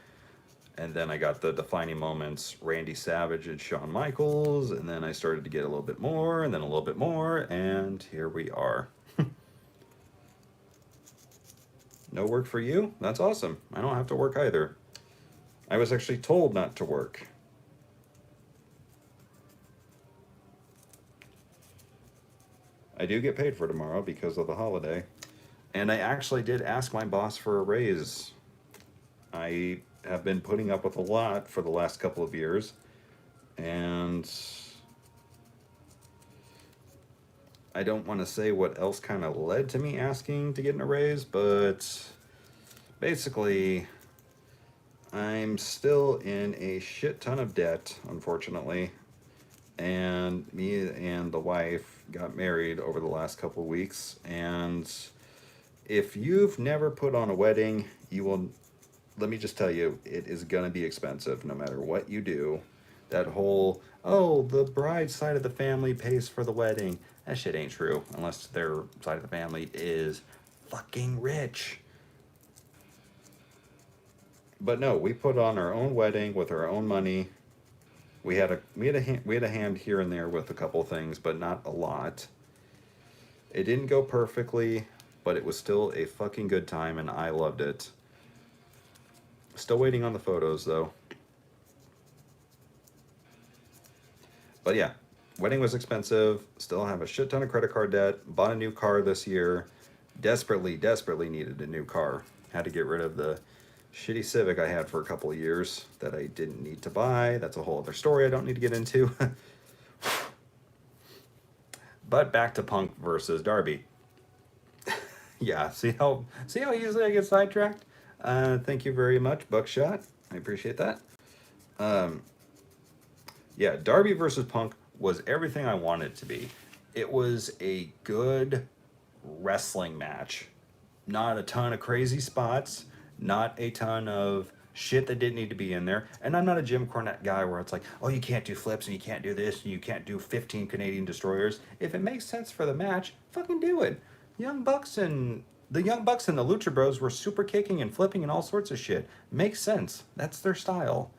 And then I got the defining moments, Randy Savage and Shawn Michaels, and then I started to get a little bit more, and then a little bit more, and here we are. No work for you? That's awesome. I don't have to work either. I was actually told not to work. I do get paid for tomorrow because of the holiday. And I actually did ask my boss for a raise. I have been putting up with a lot for the last couple of years, and I don't want to say what else kind of led to me asking to get a raise, but basically I'm still in a shit ton of debt, unfortunately, and me and the wife got married over the last couple of weeks, and if you've never put on a wedding, you will, let me just tell you, it is going to be expensive no matter what you do. That whole, oh, the bride's side of the family pays for the wedding. That shit ain't true unless their side of the family is fucking rich. But no, we put on our own wedding with our own money. We had a hand here and there with a couple things, but not a lot. It didn't go perfectly, but it was still a fucking good time, and I loved it. Still waiting on the photos though. But yeah, wedding was expensive. Still have a shit ton of credit card debt. Bought a new car this year. Desperately needed a new car. Had to get rid of the shitty Civic I had for a couple of years that I didn't need to buy. That's a whole other story I don't need to get into. But back to Punk versus Darby. Yeah, see how easily I get sidetracked? Thank you very much, Buckshot. I appreciate that. Um, yeah, Darby versus Punk was everything I wanted it to be. It was a good wrestling match. Not a ton of crazy spots, not a ton of shit that didn't need to be in there. And I'm not a Jim Cornette guy where it's like, oh, you can't do flips and you can't do this and you can't do 15 Canadian destroyers. If it makes sense for the match, fucking do it. Young Bucks and the Young Bucks and the Lucha Bros were super kicking and flipping and all sorts of shit. Makes sense. That's their style.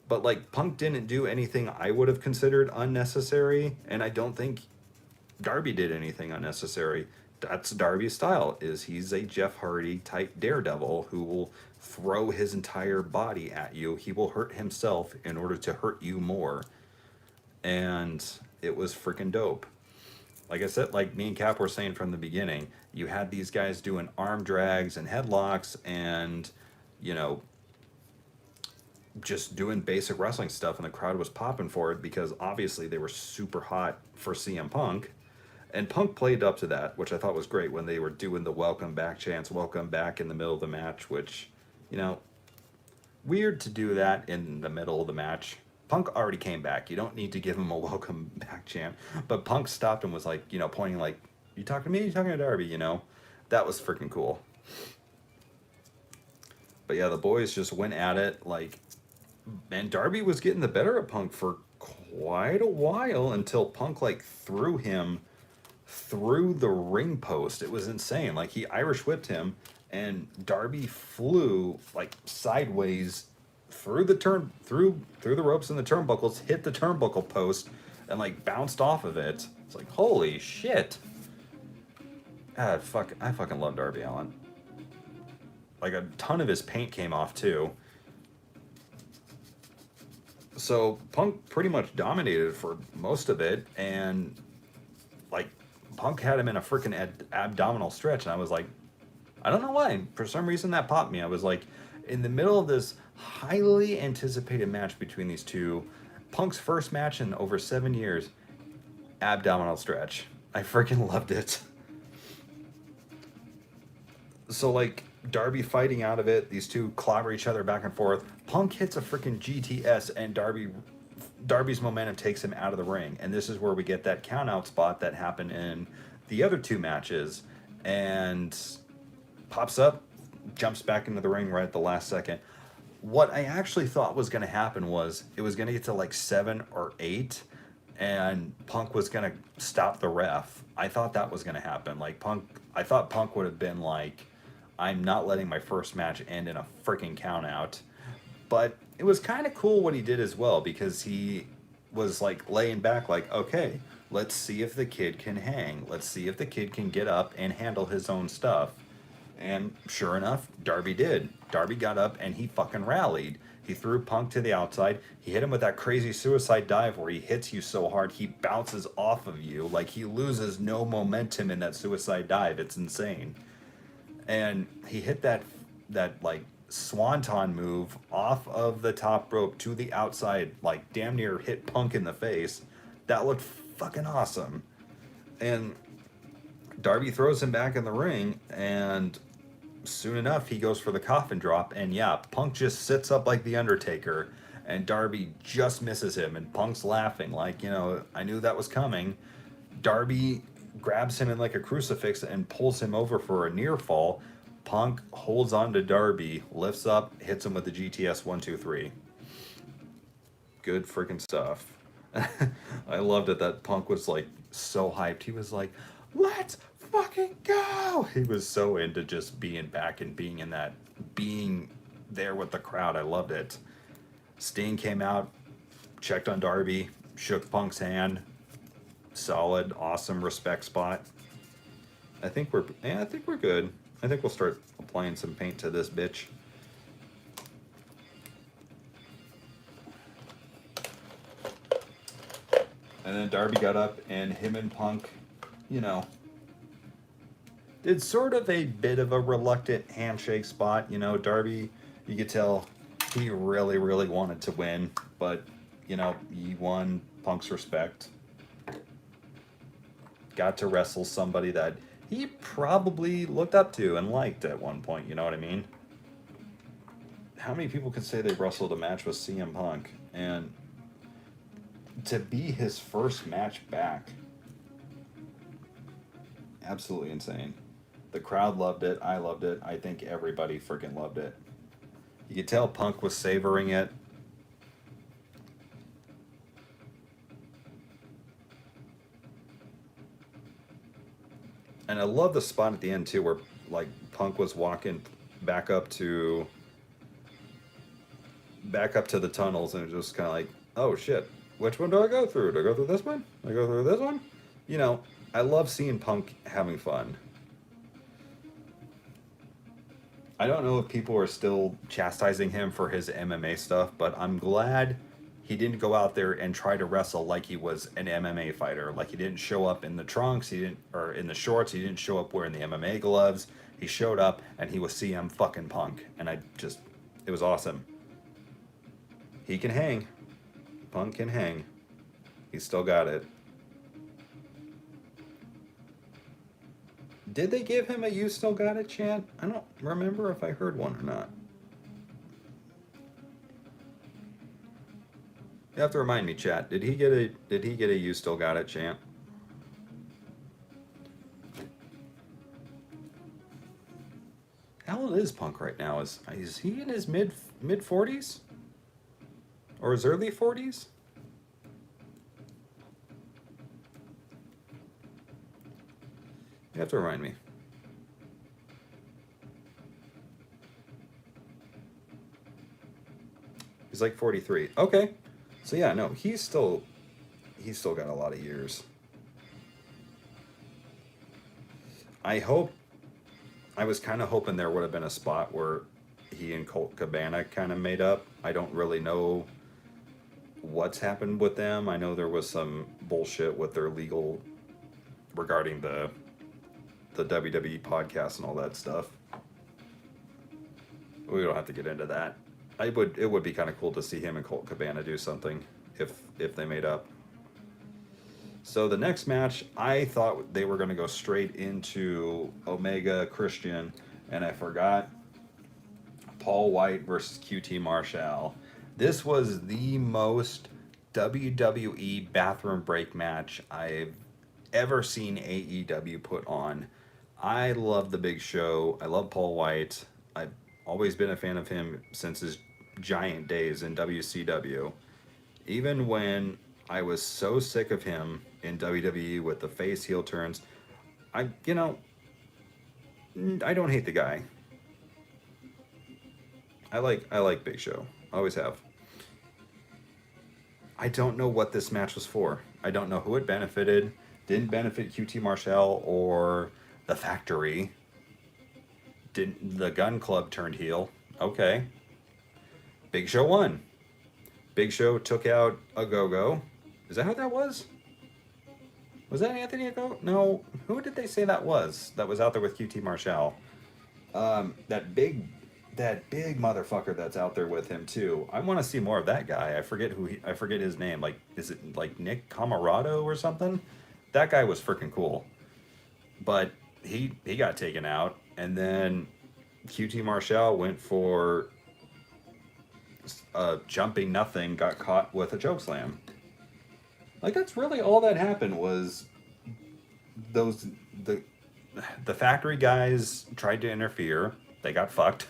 But like Punk didn't do anything I would have considered unnecessary, and I don't think Darby did anything unnecessary. That's Darby's style. Is he's a Jeff Hardy type daredevil who will throw his entire body at you. He will hurt himself in order to hurt you more. And it was freaking dope. Like I said, like me and Cap were saying from the beginning, you had these guys doing arm drags and headlocks and, you know, just doing basic wrestling stuff, and the crowd was popping for it because obviously they were super hot for CM Punk. And Punk played up to that, which I thought was great when they were doing the welcome back chants, welcome back in the middle of the match, which, you know, weird to do that in the middle of the match. Punk already came back. You don't need to give him a welcome back chant. But Punk stopped and was like, you know, pointing like, you talking to me? You talking to Darby? You know, that was freaking cool. But yeah, the boys just went at it like, and Darby was getting the better of Punk for quite a while until Punk like threw him through the ring post. It was insane. Like he Irish whipped him, and Darby flew like sideways through the ropes and the turnbuckles, hit the turnbuckle post, and like bounced off of it. It's like holy shit. I fucking love Darby Allin. Like a ton of his paint came off too. So Punk pretty much dominated for most of it, and like Punk had him in a freaking abdominal stretch, and I was like, I don't know why. For some reason that popped me. I was like, in the middle of this highly anticipated match between these two, Punk's first match in over 7 years, abdominal stretch. I freaking loved it. So like Darby fighting out of it, these two clobber each other back and forth. Punk hits a freaking GTS, and Darby's momentum takes him out of the ring, and this is where we get that count out spot that happened in the other two matches, and pops up, jumps back into the ring right at the last second. What I actually thought was going to happen was it was going to get to like 7 or 8, and Punk was going to stop the ref. I thought that was going to happen. I thought Punk would have been like, I'm not letting my first match end in a freaking count out. But it was kind of cool what he did as well, because he was like laying back like, okay, let's see if the kid can hang. Let's see if the kid can get up and handle his own stuff. And sure enough, Darby did. Darby got up and he fucking rallied. He threw Punk to the outside. He hit him with that crazy suicide dive where he hits you so hard he bounces off of you. Like he loses no momentum in that suicide dive. It's insane. And he hit that like swanton move off of the top rope to the outside, like damn near hit Punk in the face. That looked fucking awesome. And Darby throws him back in the ring, and soon enough he goes for the coffin drop, and yeah, Punk just sits up like the Undertaker, and Darby just misses him, and Punk's laughing like, you know, I knew that was coming. Darby grabs him in like a crucifix and pulls him over for a near fall. Punk holds on to Darby, lifts up, hits him with the GTS 1-2-3. Good freaking stuff. I loved it that Punk was like so hyped. He was like, let's fucking go. He was so into just being back and being in that, being there with the crowd. I loved it. Sting came out, checked on Darby, shook Punk's hand. Solid, awesome respect spot. I think we're good. I think we'll start applying some paint to this bitch. And then Darby got up, and him and Punk, you know, did sort of a bit of a reluctant handshake spot. You know, Darby, you could tell he really, really wanted to win, but, you know, he won Punk's respect. Got to wrestle somebody that he probably looked up to and liked at one point, you know what I mean? How many people could say they wrestled a match with CM Punk? And to be his first match back, absolutely insane. The crowd loved it. I loved it. I think everybody freaking loved it. You could tell Punk was savoring it. And I love the spot at the end too, where like Punk was walking back up to the tunnels, and it was just kind of like, oh shit, which one do I go through? Do I go through this one? Do I go through this one? You know, I love seeing Punk having fun. I don't know if people are still chastising him for his MMA stuff, but I'm glad he didn't go out there and try to wrestle like he was an MMA fighter. Like, he didn't show up in the trunks, or in the shorts, he didn't show up wearing the MMA gloves. He showed up and he was CM fucking Punk. And it was awesome. He can hang. Punk can hang. He's still got it. Did they give him a "You Still Got It" chant? I don't remember if I heard one or not. You have to remind me, chat. Did he get a "You Still Got It" chant? How old is Punk right now? Is he in his mid 40s? Or his early 40s? You have to remind me. He's like 43. Okay. So yeah, no, he's still got a lot of years. I was kind of hoping there would have been a spot where he and Colt Cabana kind of made up. I don't really know what's happened with them. I know there was some bullshit with their legal regarding the WWE podcast and all that stuff. We don't have to get into that. It would be kind of cool to see him and Colt Cabana do something if they made up. So the next match, I thought they were going to go straight into Omega Christian, and I forgot. Paul White versus QT Marshall. This was the most WWE bathroom break match I've ever seen AEW put on. I love the Big Show. I love Paul White. I've always been a fan of him since his giant days in WCW. Even when I was so sick of him in WWE with the face heel turns, I don't hate the guy. I like Big Show. Always have. I don't know what this match was for. I don't know who it benefited. Didn't benefit QT Marshall or the Factory. Didn't the Gun Club turned heel? Okay. Big Show won. Big Show took out a Go-Go. Is that how that was? Was that Anthony Go? No. Who did they say that was? That was out there with QT Marshall. That big motherfucker that's out there with him too. I want to see more of that guy. I forget his name. Like, is it like Nick Camarado or something? That guy was freaking cool. But he got taken out, and then QT Marshall went for jumping nothing, got caught with a chokeslam. Like, that's really all that happened was the Factory guys tried to interfere. They got fucked.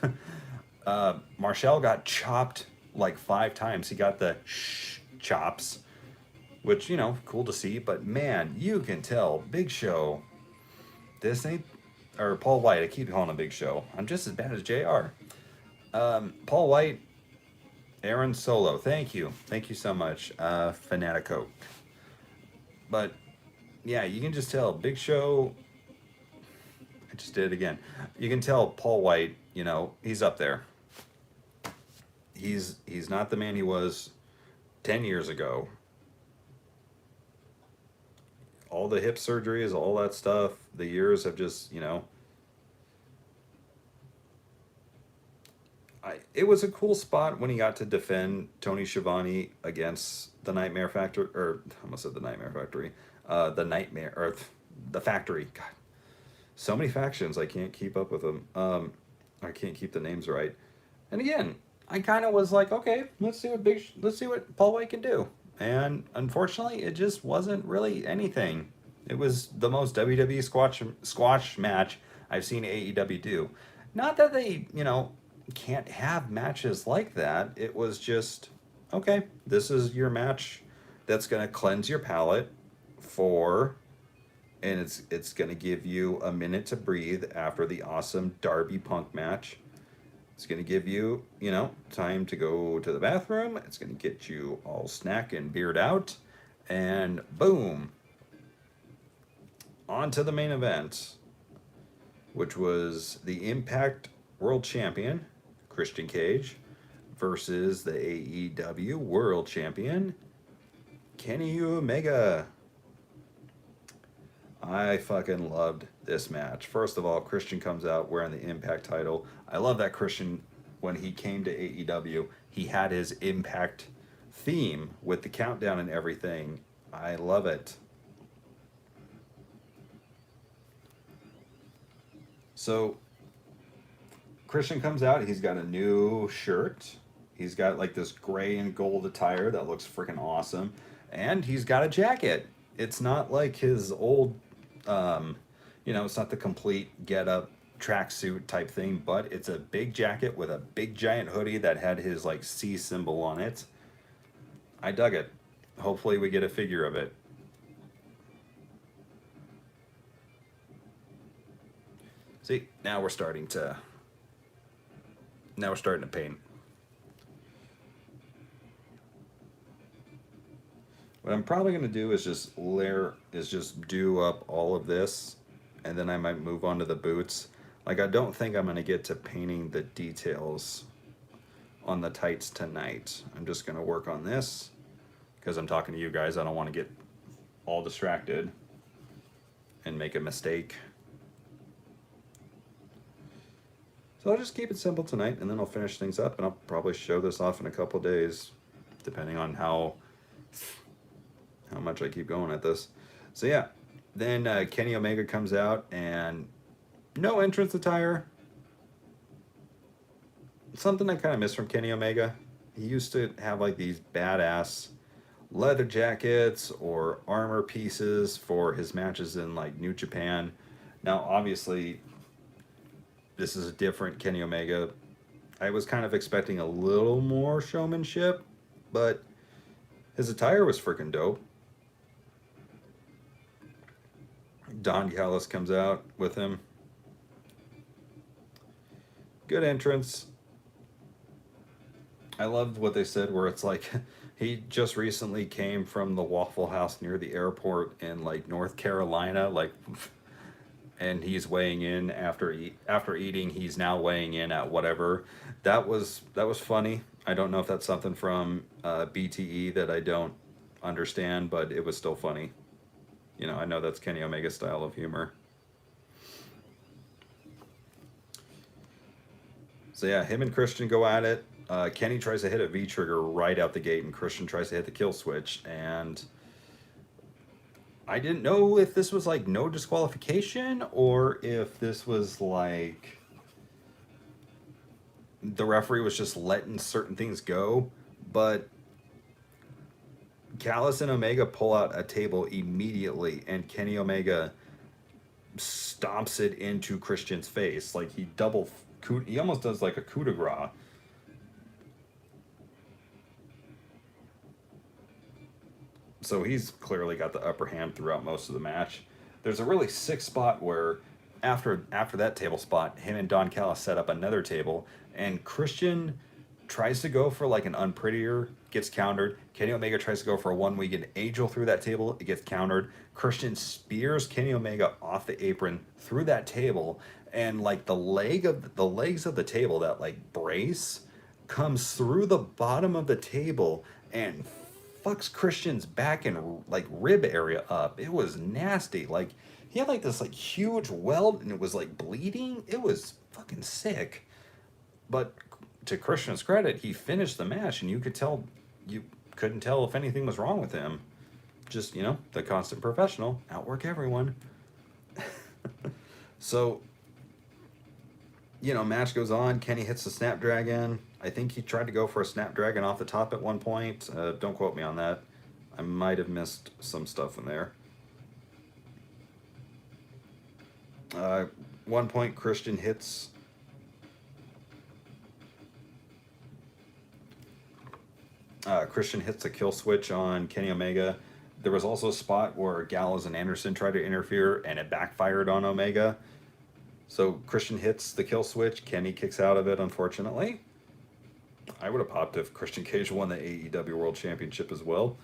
Marshall got chopped like 5 times. He got the chops, which, cool to see. But man, you can tell Big Show, or Paul White, I keep calling him Big Show. I'm just as bad as JR. Paul White, Aaron Solo. Thank you so much, Fanatico. But yeah, you can just tell Big Show. I just did it again. You can tell Paul White. He's up there. He's not the man he was 10 years ago. All the hip surgeries, all that stuff. The years have just it was a cool spot when he got to defend Tony Schiavone against the Nightmare Factory, or I almost said the Nightmare Factory, the Nightmare, or the Factory. God, so many factions, I can't keep up with them. I can't keep the names right. And again, I kind of was like, okay, let's see what Paul White can do. And unfortunately, it just wasn't really anything. It was the most WWE squash match I've seen AEW do. Not that they, can't have matches like that. It was just, okay, this is your match that's going to cleanse your palate for, and it's going to give you a minute to breathe after the awesome Darby Punk match. It's going to give you, time to go to the bathroom. It's going to get you all snack and beard out. And boom. On to the main event, which was the Impact World Champion, Christian Cage, versus the AEW World Champion, Kenny Omega. I fucking loved this match. First of all, Christian comes out wearing the Impact title. I love that Christian, when he came to AEW, he had his Impact theme with the countdown and everything. I love it. So, Christian comes out. He's got a new shirt. He's got like this gray and gold attire that looks freaking awesome. And he's got a jacket. It's not like his old, it's not the complete get up tracksuit type thing, but it's a big jacket with a big giant hoodie that had his like C symbol on it. I dug it. Hopefully we get a figure of it. See, now we're starting to paint. What I'm probably going to do is just do up all of this, and then I might move on to the boots. Like, I don't think I'm going to get to painting the details on the tights tonight. I'm just going to work on this because I'm talking to you guys. I don't want to get all distracted and make a mistake. So I'll just keep it simple tonight, and then I'll finish things up, and I'll probably show this off in a couple days, depending on how much I keep going at this. So yeah, then Kenny Omega comes out, and no entrance attire. Something I kind of miss from Kenny Omega. He used to have like these badass leather jackets or armor pieces for his matches in like New Japan. Now, obviously, this is a different Kenny Omega. I was kind of expecting a little more showmanship, but his attire was freaking dope. Don Callis comes out with him. Good entrance. I loved what they said where it's like he just recently came from the Waffle House near the airport in like North Carolina, like, and he's weighing in after eating. He's now weighing in at whatever. That was funny. I don't know if that's something from BTE that I don't understand, but it was still funny. I know that's Kenny Omega's style of humor. So yeah, him and Christian go at it. Kenny tries to hit a V-trigger right out the gate, and Christian tries to hit the kill switch. And I didn't know if this was like no disqualification or if this was like the referee was just letting certain things go. But Callis and Omega pull out a table immediately, and Kenny Omega stomps it into Christian's face. Like he almost does like a coup de grace. So he's clearly got the upper hand throughout most of the match. There's a really sick spot where after that table spot, him and Don Callis set up another table, and Christian tries to go for like an unprettier, gets countered. Kenny Omega tries to go for a one-winged angel through that table, it gets countered. Christian spears Kenny Omega off the apron through that table, and like the legs of the table, that like brace comes through the bottom of the table and fucks Christian's back and like rib area up. It was nasty. Like he had like this like huge welt and it was like bleeding. It was fucking sick. But to Christian's credit, he finished the match and you couldn't tell if anything was wrong with him. Just, the constant professional, outwork everyone. So, match goes on. Kenny hits the Snapdragon. I think he tried to go for a Snapdragon off the top at one point. Don't quote me on that. I might have missed some stuff in there. One point, Christian hits. Christian hits a kill switch on Kenny Omega. There was also a spot where Gallows and Anderson tried to interfere, and it backfired on Omega. So Christian hits the kill switch. Kenny kicks out of it, unfortunately. I would have popped if Christian Cage won the AEW World Championship as well.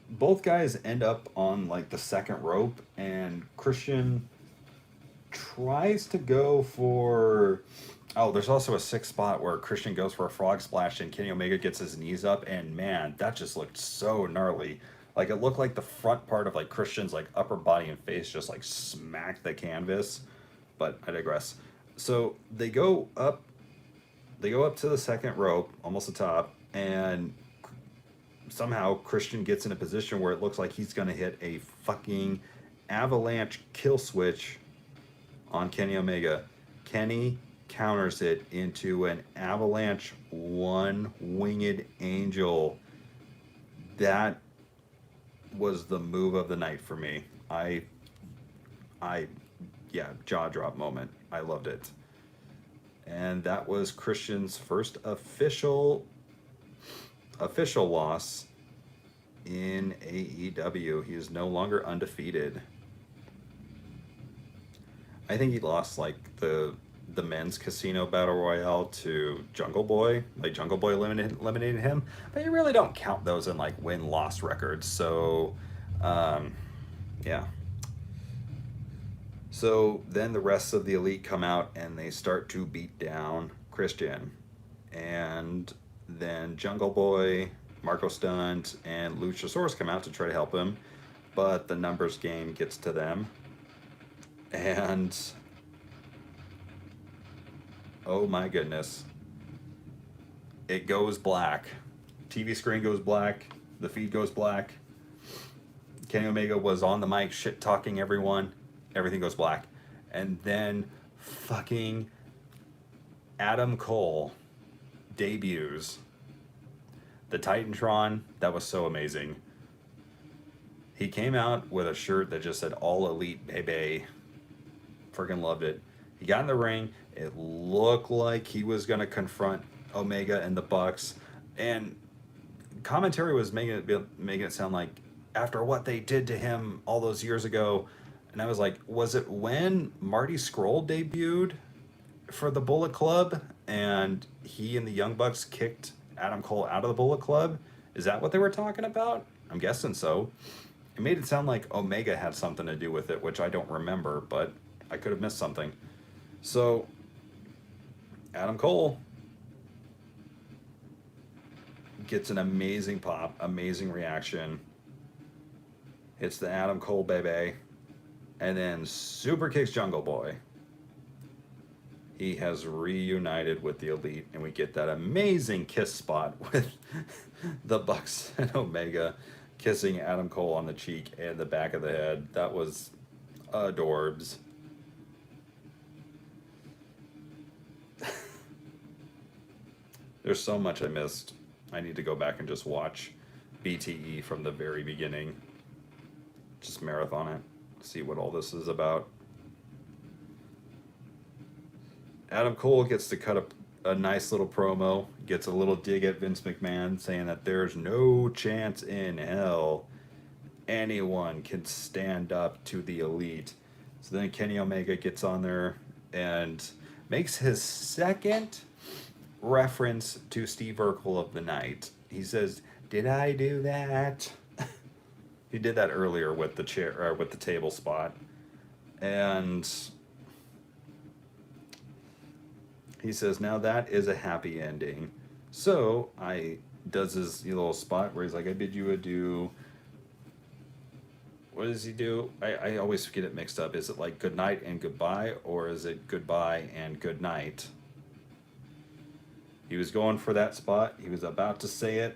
Both guys end up on like the second rope, and Christian tries to go for... Oh, there's also a sick spot where Christian goes for a frog splash and Kenny Omega gets his knees up, and man, that just looked so gnarly. Like, it looked like the front part of like Christian's like upper body and face just like smacked the canvas. But I digress. So they go up to the second rope, almost the top, and somehow Christian gets in a position where it looks like he's gonna hit a fucking avalanche kill switch on Kenny Omega. Kenny counters it into an avalanche one-winged angel. That was the move of the night for me. Yeah, jaw drop moment. I loved it. And that was Christian's first official loss in AEW. He is no longer undefeated. I think he lost like the men's casino battle royale to Jungle Boy. Like Jungle Boy eliminated him, but you really don't count those in like win-loss records. So, yeah. So then the rest of the Elite come out and they start to beat down Christian, and then Jungle Boy, Marco Stunt, and Luchasaurus come out to try to help him, but the numbers game gets to them, and oh my goodness, it goes black. TV screen goes black, the feed goes black. Kenny Omega was on the mic shit talking everyone. Everything goes black. And then fucking Adam Cole debuts. The Titantron, that was so amazing. He came out with a shirt that just said All Elite Baby. Freaking loved it. He got in the ring. It looked like he was going to confront Omega and the Bucks. And commentary was making it sound like after what they did to him all those years ago. And I was like, was it when Marty Scurll debuted for the Bullet Club and he and the Young Bucks kicked Adam Cole out of the Bullet Club? Is that what they were talking about? I'm guessing so. It made it sound like Omega had something to do with it, which I don't remember, but I could have missed something. So, Adam Cole gets an amazing pop, amazing reaction. Hits the Adam Cole baby. And then super kicks Jungle Boy. He has reunited with the Elite, and we get that amazing kiss spot with the Bucks and Omega kissing Adam Cole on the cheek and the back of the head. That was adorbs. There's so much I missed. I need to go back and just watch BTE from the very beginning. Just marathon it. See what all this is about. Adam Cole gets to cut a nice little promo, gets a little dig at Vince McMahon, saying that there's no chance in hell anyone can stand up to the elite. So then Kenny Omega gets on there and makes his second reference to Steve Urkel of the night. He says, "Did I do that?" He did that earlier with the chair, with the table spot, and he says, "Now that is a happy ending." So I does his little spot where he's like, "I bid you adieu." What does he do? I always get it mixed up. Is it like good night and goodbye, or is it goodbye and good night? He was going for that spot. He was about to say it.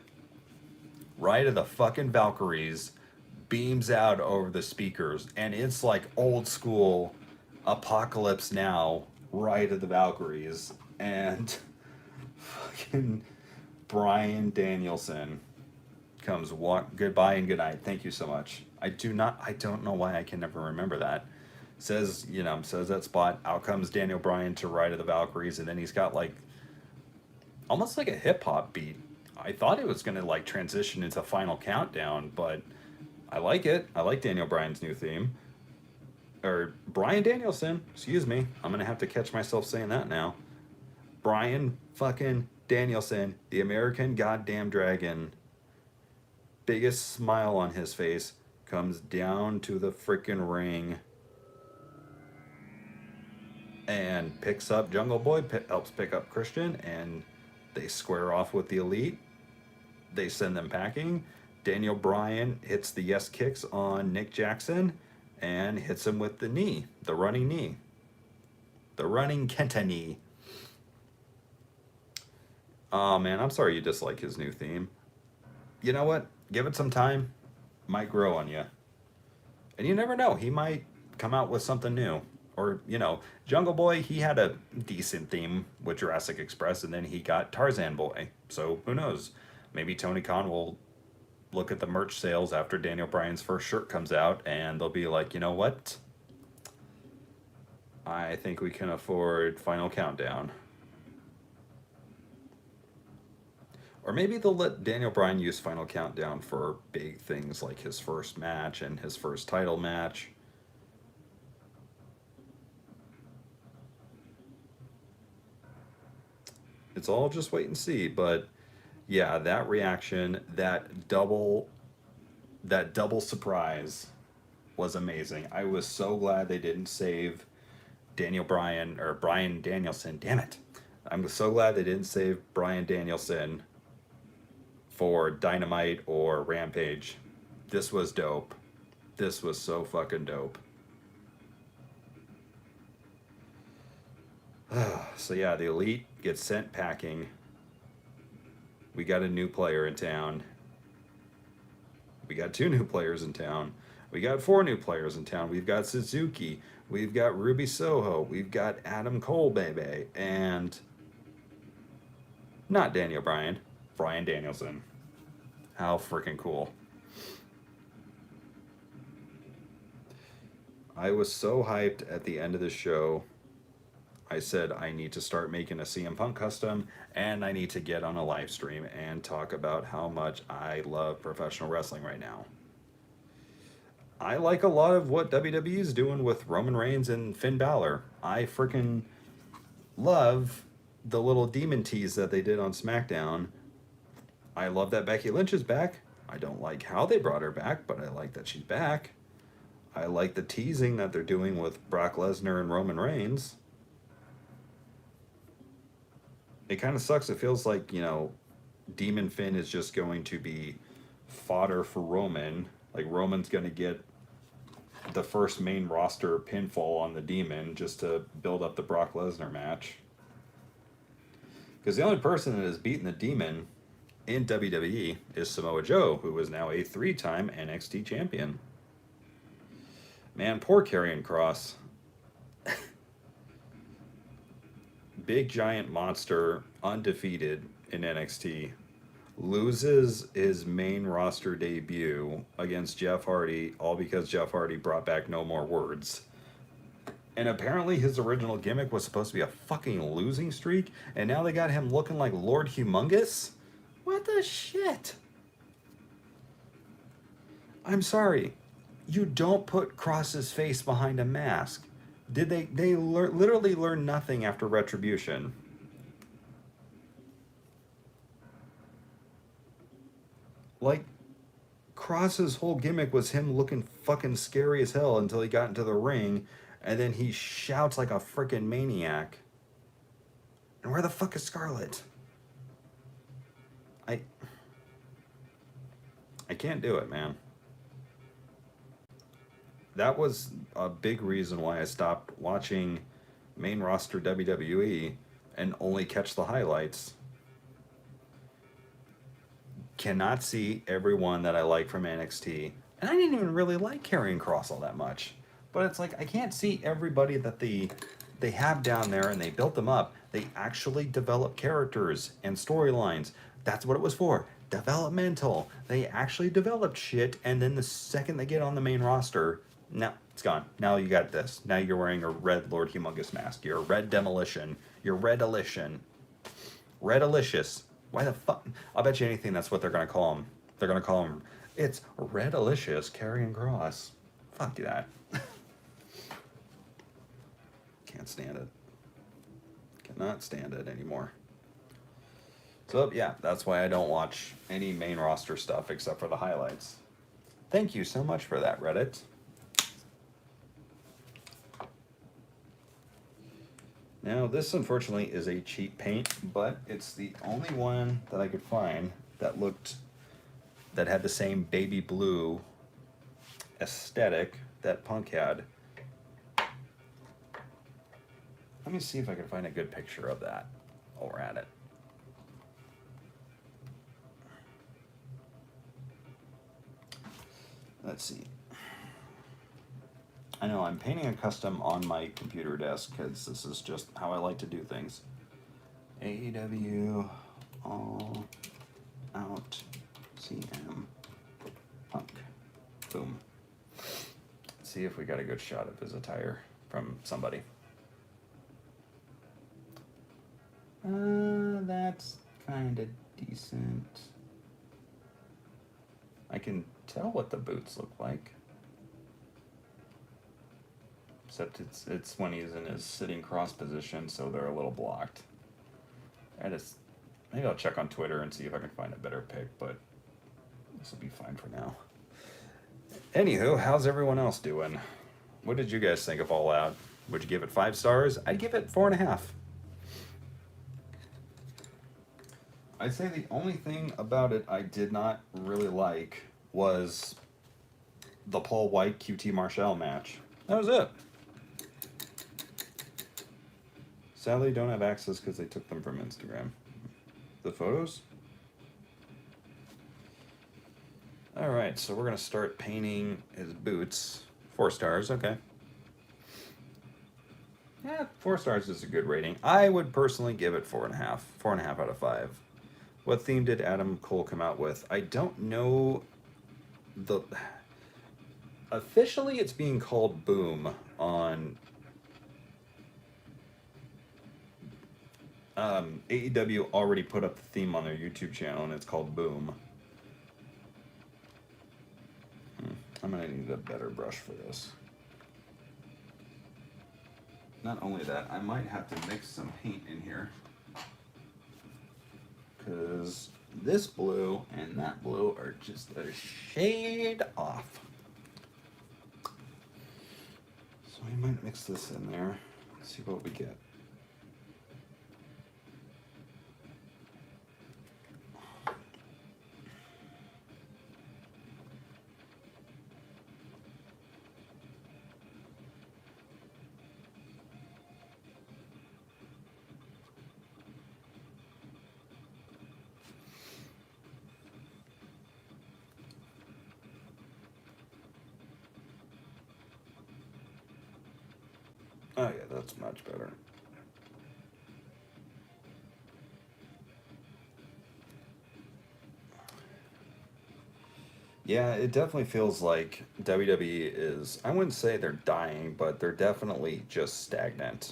Right of the fucking Valkyries beams out over the speakers, and it's like old school Apocalypse Now, right of the Valkyries, and fucking Bryan Danielson comes walk goodbye and good night. Thank you so much. I don't know why I can never remember that. Says that spot. Out comes Daniel Bryan to Ride of the Valkyries, and then he's got like almost like a hip hop beat. I thought it was gonna like transition into Final Countdown, but I like it. I like Daniel Bryan's new theme. Or Bryan Danielson, excuse me. I'm gonna have to catch myself saying that now. Bryan fucking Danielson, the American goddamn dragon. Biggest smile on his face, comes down to the freaking ring and picks up Jungle Boy, helps pick up Christian, and they square off with the elite. They send them packing. Daniel Bryan hits the yes kicks on Nick Jackson and hits him with the knee, the running knee, the running Kenta knee. Oh man, I'm sorry you dislike his new theme. You know what? Give it some time. Might grow on you. And you never know. He might come out with something new. Or, Jungle Boy, he had a decent theme with Jurassic Express, and then he got Tarzan Boy. So who knows? Maybe Tony Khan will look at the merch sales after Daniel Bryan's first shirt comes out, and they'll be like, you know what? I think we can afford Final Countdown. Or maybe they'll let Daniel Bryan use Final Countdown for big things like his first match and his first title match. It's all just wait and see, but yeah, that reaction, that double surprise was amazing. I was so glad they didn't save Daniel Bryan or Bryan Danielson. Damn it. I'm so glad they didn't save Bryan Danielson for Dynamite or Rampage. This was dope. This was so fucking dope. So yeah, the Elite gets sent packing. We got a new player in town. We got 2 new players in town. We got 4 new players in town. We've got Suzuki. We've got Ruby Soho. We've got Adam Cole, baby. And not Daniel Bryan. Bryan Danielson. How freaking cool. I was so hyped at the end of the show. I said I need to start making a CM Punk custom, and I need to get on a live stream and talk about how much I love professional wrestling right now. I like a lot of what WWE is doing with Roman Reigns and Finn Balor. I freaking love the little demon tease that they did on SmackDown. I love that Becky Lynch is back. I don't like how they brought her back, but I like that she's back. I like the teasing that they're doing with Brock Lesnar and Roman Reigns. It kind of sucks. It feels like, Demon Finn is just going to be fodder for Roman. Like, Roman's going to get the first main roster pinfall on the Demon just to build up the Brock Lesnar match. Because the only person that has beaten the Demon in WWE is Samoa Joe, who is now a 3-time NXT champion. Man, poor Karrion Kross. Big giant monster, undefeated in NXT, loses his main roster debut against Jeff Hardy, all because Jeff Hardy brought back No More Words. And apparently his original gimmick was supposed to be a fucking losing streak, and now they got him looking like Lord Humongous? What the shit? I'm sorry. You don't put Cross's face behind a mask. Did they literally learn nothing after Retribution? Like, Cross's whole gimmick was him looking fucking scary as hell until he got into the ring, and then he shouts like a freaking maniac. And where the fuck is Scarlett? I can't do it, man. That was a big reason why I stopped watching main roster WWE and only catch the highlights. Cannot see everyone that I like from NXT. And I didn't even really like Karrion Kross all that much. But it's like, I can't see everybody that they have down there and they built them up. They actually develop characters and storylines. That's what it was for. Developmental. They actually developed shit, and then the second they get on the main roster, now it's gone. Now you got this. Now you're wearing a red Lord Humongous mask. You're a red Demolition. You're Red-alition. Red-alicious. Why the fuck? I'll bet you anything that's what they're going to call him. They're going to call him, it's Red-alicious Karrion Kross. Fuck that. Can't stand it. Cannot stand it anymore. So, yeah, that's why I don't watch any main roster stuff except for the highlights. Thank you so much for that, Reddit. Now, this unfortunately is a cheap paint, but it's the only one that I could find that had the same baby blue aesthetic that Punk had. Let me see if I can find a good picture of that while we're at it. Let's see. I know I'm painting a custom on my computer desk because this is just how I like to do things. AEW All Out CM Punk. Boom. Let's see if we got a good shot of his attire from somebody. That's kind of decent. I can tell what the boots look like. Except it's when he's in his sitting cross position, so they're a little blocked. Maybe I'll check on Twitter and see if I can find a better pic, but this will be fine for now. Anywho, how's everyone else doing? What did you guys think of All Out? Would you give it 5 stars? I'd give it 4.5. I'd say the only thing about it I did not really like was the Paul White QT Marshall match. That was it. Sadly, don't have access because they took them from Instagram. The photos? Alright, so we're going to start painting his boots. 4 stars, okay. Yeah, 4 stars is a good rating. I would personally give it 4.5. 4.5 out of 5. What theme did Adam Cole come out with? I don't know the... Officially, it's being called Boom on... AEW already put up the theme on their YouTube channel, and it's called Boom. I'm going to need a better brush for this. Not only that, I might have to mix some paint in here. Because this blue and that blue are just a shade off. So we might mix this in there. See what we get. Oh yeah, that's much better. Yeah, it definitely feels like WWE is, I wouldn't say they're dying, but they're definitely just stagnant.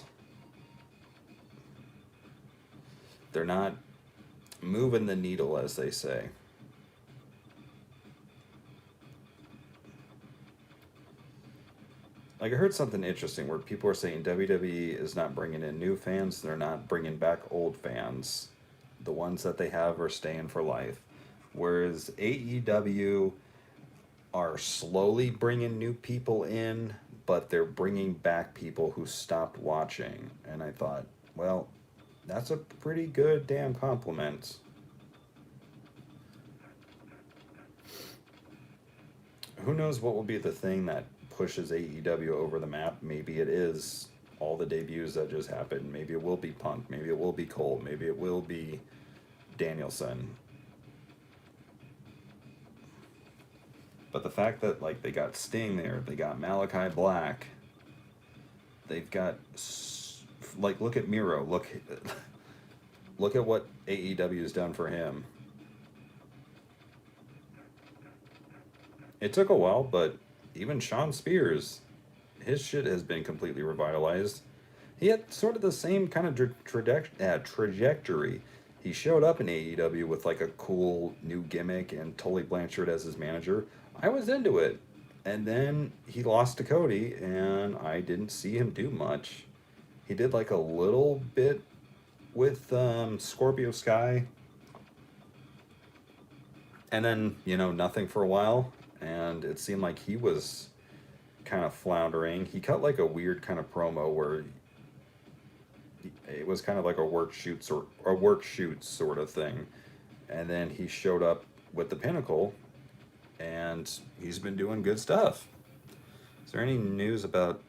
They're not moving the needle, as they say. Like, I heard something interesting where people are saying WWE is not bringing in new fans, they're not bringing back old fans. The ones that they have are staying for life. Whereas AEW are slowly bringing new people in, but they're bringing back people who stopped watching. And I thought, well, that's a pretty good damn compliment. Who knows what will be the thing that pushes AEW over the map? Maybe it is all the debuts that just happened. Maybe it will be Punk. Maybe it will be Cole. Maybe it will be Danielson. But the fact that like they got Sting there, they got Malachi Black, they've got like look at Miro. Look at what AEW has done for him. It took a while, but even Sean Spears, his shit has been completely revitalized. He had sort of the same kind of trajectory. He showed up in AEW with like a cool new gimmick and Tully Blanchard as his manager. I was into it. And then he lost to Cody, and I didn't see him do much. He did like a little bit with Scorpio Sky, and then, nothing for a while. And it seemed like he was kind of floundering. He cut like a weird kind of promo where it was kind of like a work shoot sort of thing. And then he showed up with the Pinnacle, and he's been doing good stuff. Is there any news about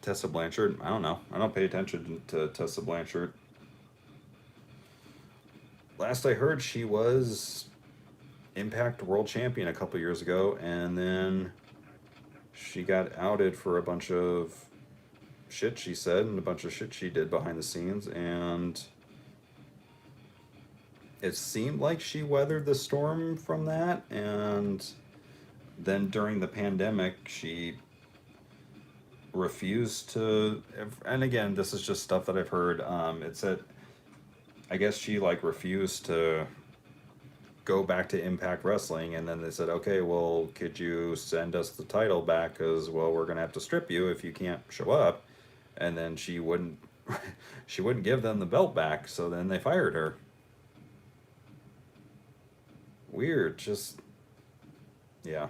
Tessa Blanchard? I don't know. I don't pay attention to Tessa Blanchard. Last I heard, she was Impact World Champion a couple years ago, and then she got outed for a bunch of shit she said and a bunch of shit she did behind the scenes, and it seemed like she weathered the storm from that. And then during the pandemic, she refused to, and again, this is just stuff that I've heard. It said, I guess she like refused to go back to Impact Wrestling, and then they said, okay, well, could you send us the title back? Because, well, we're gonna have to strip you if you can't show up. And then she wouldn't, she wouldn't give them the belt back. So then they fired her. Weird, just yeah.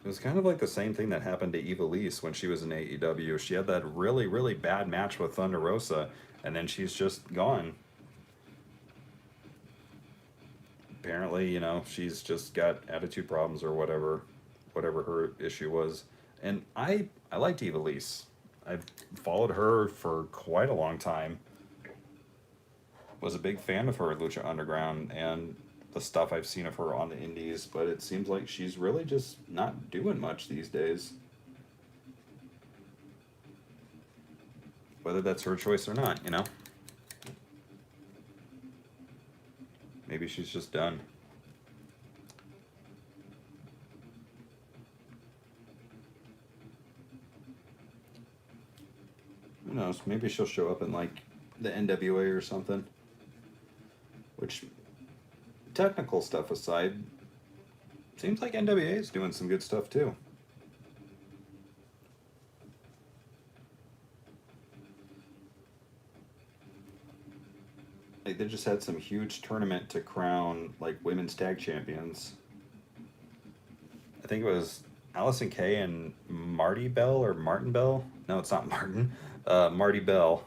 It was kind of like the same thing that happened to Evilise when she was in AEW. She had that really, really bad match with Thunder Rosa, and then she's just gone. Apparently, she's just got attitude problems or whatever her issue was. And I liked Evilise. I've followed her for quite a long time. Was a big fan of her at Lucha Underground and the stuff I've seen of her on the indies, but it seems like she's really just not doing much these days. Whether that's her choice or not, Maybe she's just done. Who knows? Maybe she'll show up in like the NWA or something. Which, technical stuff aside, seems like NWA is doing some good stuff too. Like they just had some huge tournament to crown like women's tag champions. I think it was Allison Kay and Marty Bell or Martin Bell. No, it's not Martin. Marty Bell.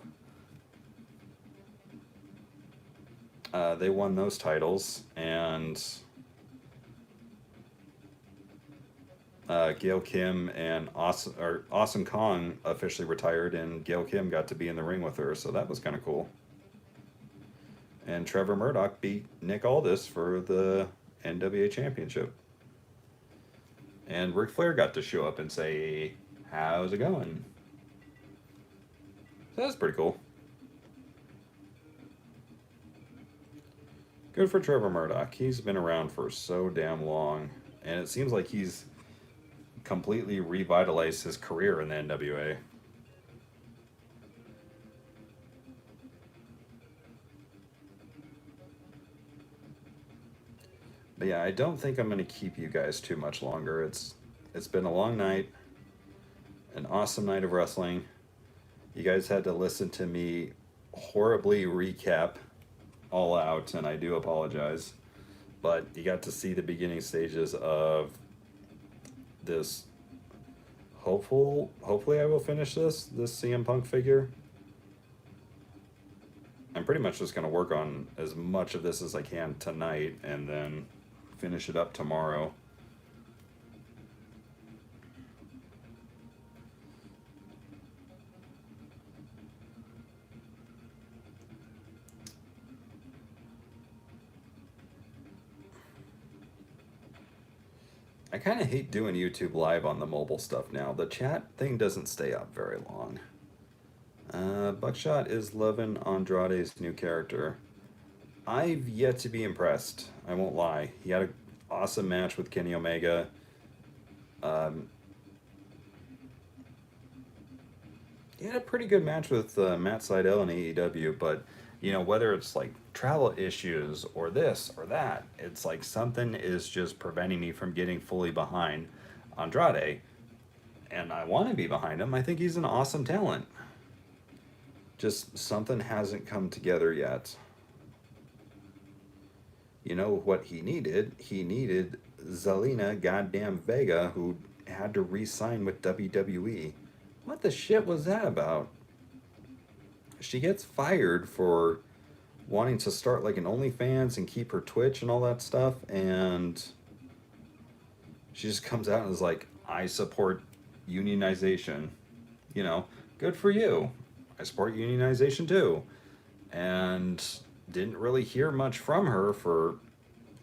They won those titles, and Gail Kim and Awesome Kong officially retired, and Gail Kim got to be in the ring with her, so that was kind of cool. And Trevor Murdoch beat Nick Aldis for the NWA Championship. And Ric Flair got to show up and say, how's it going? So that's pretty cool. Good for Trevor Murdoch. He's been around for so damn long, and it seems like he's completely revitalized his career in the NWA. But yeah, I don't think I'm gonna keep you guys too much longer. It's been a long night, an awesome night of wrestling. You guys had to listen to me horribly recap All Out, and I do apologize. But you got to see the beginning stages of this. Hopefully, I will finish this CM Punk figure. I'm pretty much just gonna work on as much of this as I can tonight, and then finish it up tomorrow. I kind of hate doing YouTube live on the mobile stuff now. The chat thing doesn't stay up very long. Buckshot is loving Andrade's new character. I've yet to be impressed. I won't lie. He had an awesome match with Kenny Omega. Um, he had a pretty good match with Matt Sydal in AEW, but whether it's like travel issues or this or that, it's like something is just preventing me from getting fully behind Andrade, and I want to be behind him. I think he's an awesome talent. Just something hasn't come together yet. You know what he needed? He needed Zelina goddamn Vega, who had to re-sign with WWE. What the shit was that about? She gets fired for wanting to start like an OnlyFans and keep her Twitch and all that stuff, and she just comes out and is like, I support unionization. Good for you. I support unionization too. And didn't really hear much from her for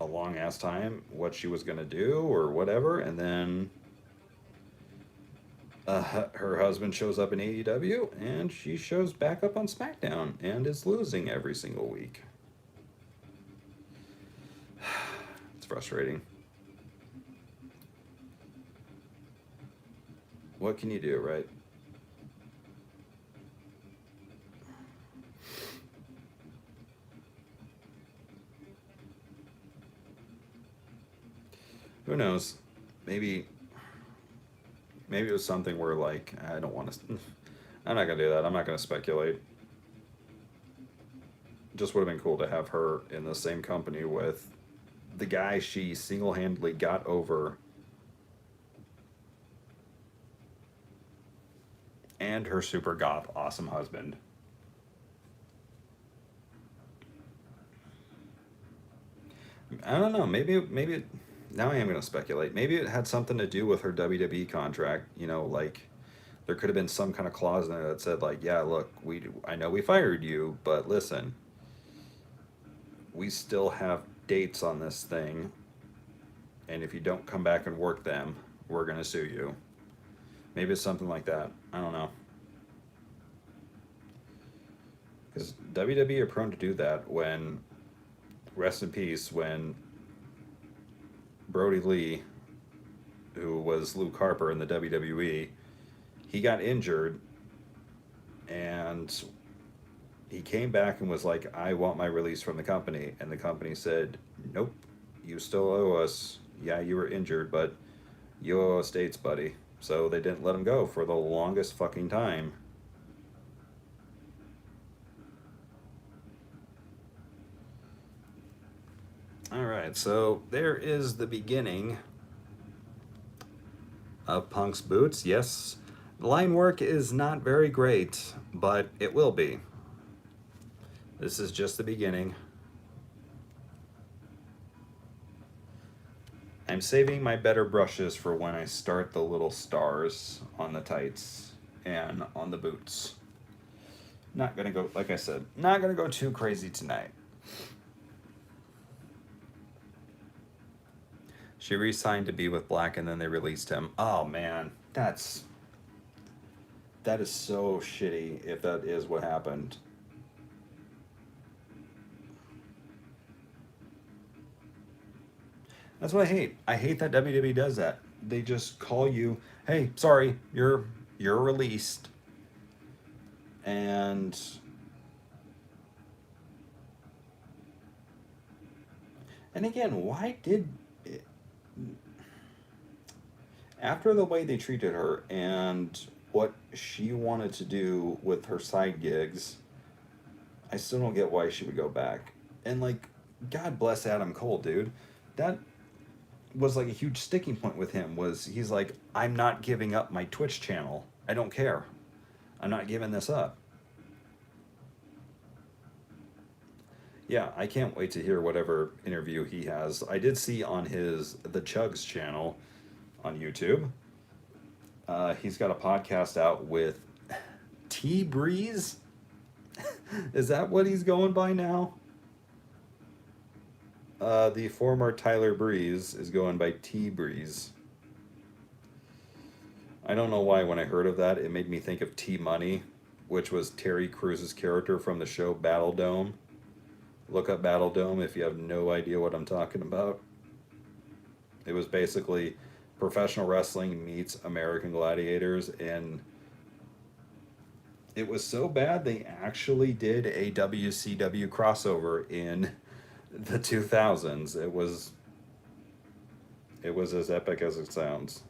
a long ass time, what she was gonna do or whatever, and then her husband shows up in AEW, and she shows back up on SmackDown and is losing every single week. It's frustrating. What can you do, right? Who knows? Maybe it was something where like I don't want to. I'm not gonna do that. I'm not gonna speculate. Just would have been cool to have her in the same company with the guy she single-handedly got over, and her super goth awesome husband. I don't know. Maybe now I am going to speculate. Maybe it had something to do with her WWE contract. Like there could have been some kind of clause in there that said like, yeah, look, I know we fired you, but listen, we still have dates on this thing, and if you don't come back and work them, we're going to sue you. Maybe it's something like that. I don't know. Because WWE are prone to do that when, rest in peace, when Brody Lee, who was Luke Harper in the WWE, he got injured, and he came back and was like, I want my release from the company. And the company said, nope, you still owe us. Yeah, you were injured, but you owe us dates, buddy. So they didn't let him go for the longest fucking time. Alright, so there is the beginning of Punk's boots. Yes, the line work is not very great, but it will be. This is just the beginning. I'm saving my better brushes for when I start the little stars on the tights and on the boots. Not gonna go, like I said, not gonna go too crazy tonight. She re-signed to be with Black, and then they released him. Oh man, that is so shitty if that is what happened. That's what I hate. I hate that WWE does that. They just call you, "Hey, sorry, you're released." And again, why did it, after the way they treated her and what she wanted to do with her side gigs, I still don't get why she would go back. And like, God bless Adam Cole, dude. That was like a huge sticking point with him. Was he's like, I'm not giving up my Twitch channel. I don't care. I'm not giving this up. Yeah, I can't wait to hear whatever interview he has. I did see on his The Chugs channel on YouTube. He's got a podcast out with T Breeze. Is that what he's going by now? The former Tyler Breeze is going by T Breeze. I don't know why when I heard of that, it made me think of T Money, which was Terry Cruz's character from the show Battle Dome. Look up Battle Dome if you have no idea what I'm talking about. It was basically professional wrestling meets American Gladiators, and it was so bad they actually did a WCW crossover in the 2000s. It was as epic as it sounds.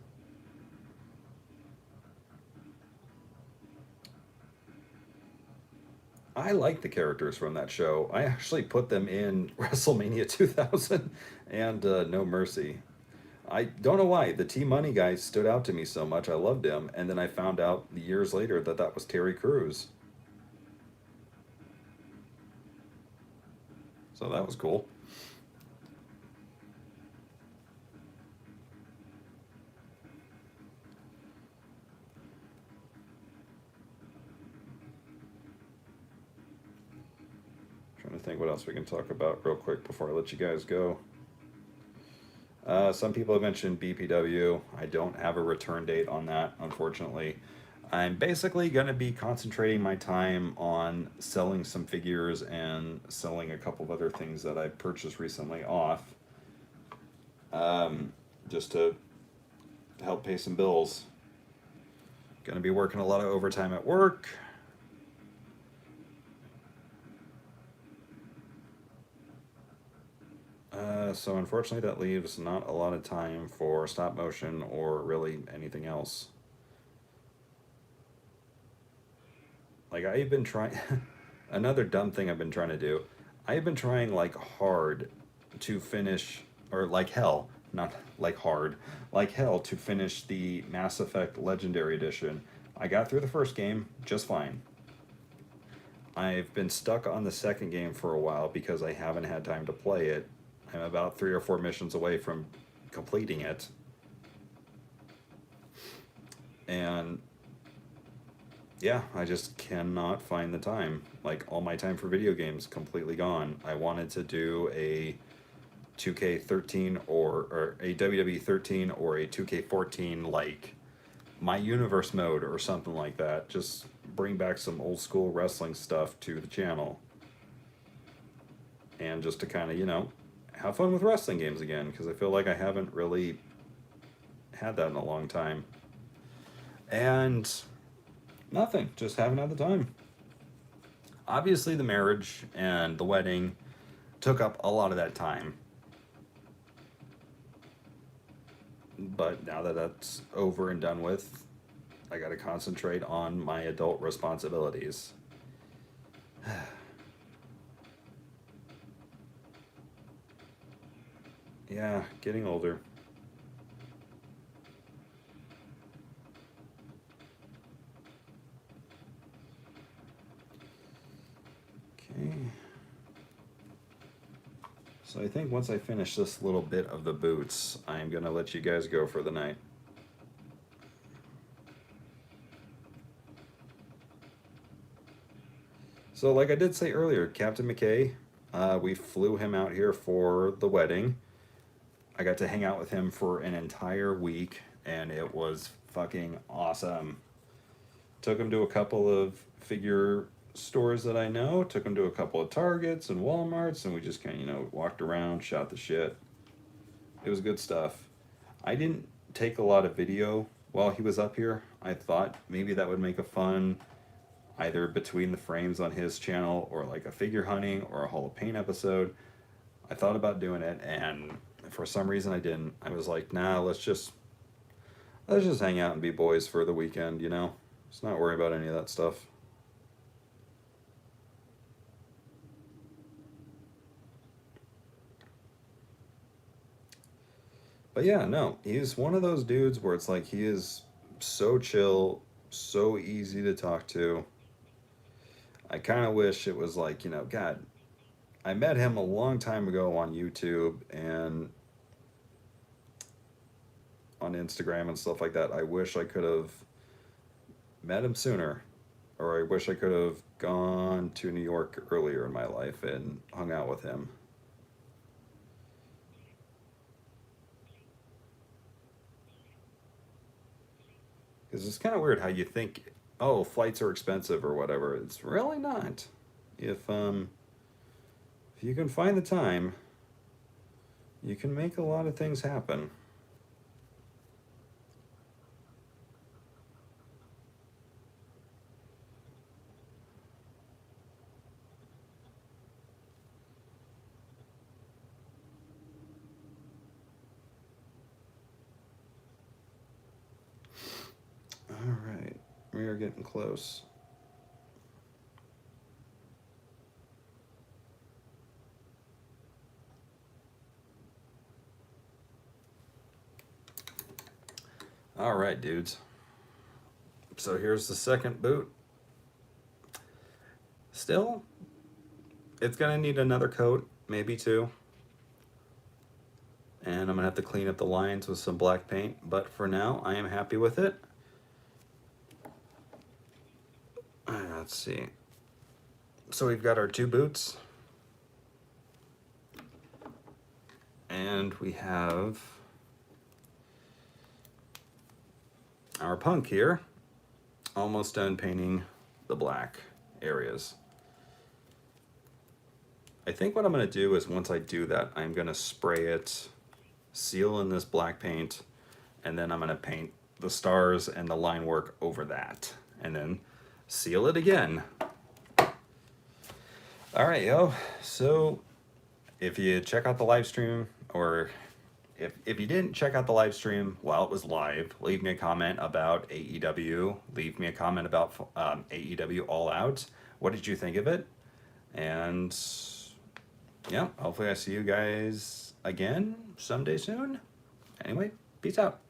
I like the characters from that show. I actually put them in WrestleMania 2000 and No Mercy. I don't know why. The T Money guy stood out to me so much. I loved him. And then I found out years later that that was Terry Crews. So that was cool. Trying to think what else we can talk about real quick before I let you guys go. Some people have mentioned BPW. I don't have a return date on that, unfortunately. I'm basically going to be concentrating my time on selling some figures and selling a couple of other things that I purchased recently off, just to help pay some bills. Going to be working a lot of overtime at work. So unfortunately that leaves not a lot of time for stop motion or really anything else. Like I've been trying, another dumb thing I've been trying to do, I've been trying like hard to finish, or like hell, not like hard, like hell to finish the Mass Effect Legendary Edition. I got through the first game just fine. I've been stuck on the second game for a while because I haven't had time to play it. I'm about 3 or 4 missions away from completing it. And yeah, I just cannot find the time. Like all my time for video games completely gone. I wanted to do a 2K13 or a WWE 13 or a 2K14 like My Universe mode or something like that. Just bring back some old school wrestling stuff to the channel. And just to kind of, have fun with wrestling games again, because I feel like I haven't really had that in a long time. And nothing, just haven't had the time. Obviously, the marriage and the wedding took up a lot of that time. But now that that's over and done with, I got to concentrate on my adult responsibilities. Yeah, getting older. Okay. So I think once I finish this little bit of the boots, I'm going to let you guys go for the night. So like I did say earlier, Captain McKay, we flew him out here for the wedding. I got to hang out with him for an entire week, and it was fucking awesome. Took him to a couple of figure stores that I know, took him to a couple of Targets and Walmarts, and we just kind of, walked around, shot the shit. It was good stuff. I didn't take a lot of video while he was up here. I thought maybe that would make a fun either between the frames on his channel or like a figure hunting or a Hall of Pain episode. I thought about doing it, and for some reason I didn't. I was like, nah, let's just hang out and be boys for the weekend, you know? Let's not worry about any of that stuff. But yeah, no, he's one of those dudes where it's like he is so chill, so easy to talk to. I kind of wish it was like, you know, God, I met him a long time ago on YouTube and on Instagram and stuff like that. I wish I could have met him sooner, or I wish I could have gone to New York earlier in my life and hung out with him. Because it's kind of weird how you think, oh, flights are expensive or whatever. It's really not. If you can find the time, you can make a lot of things happen. All right, we are getting close. All right, dudes. So here's the second boot. Still, it's gonna need another coat, maybe two. And I'm gonna have to clean up the lines with some black paint, but for now, I am happy with it. Let's see. So we've got our two boots. And we have our punk here. Almost done painting the black areas. I think what I'm going to do is once I do that, I'm going to spray it, seal in this black paint, and then I'm going to paint the stars and the line work over that, and then seal it again. All right, yo. So if you check out the live stream, or if you didn't check out the live stream while it was live, leave me a comment about AEW. Leave me a comment about AEW All Out. What did you think of it? And yeah, hopefully I see you guys again someday soon. Anyway, peace out.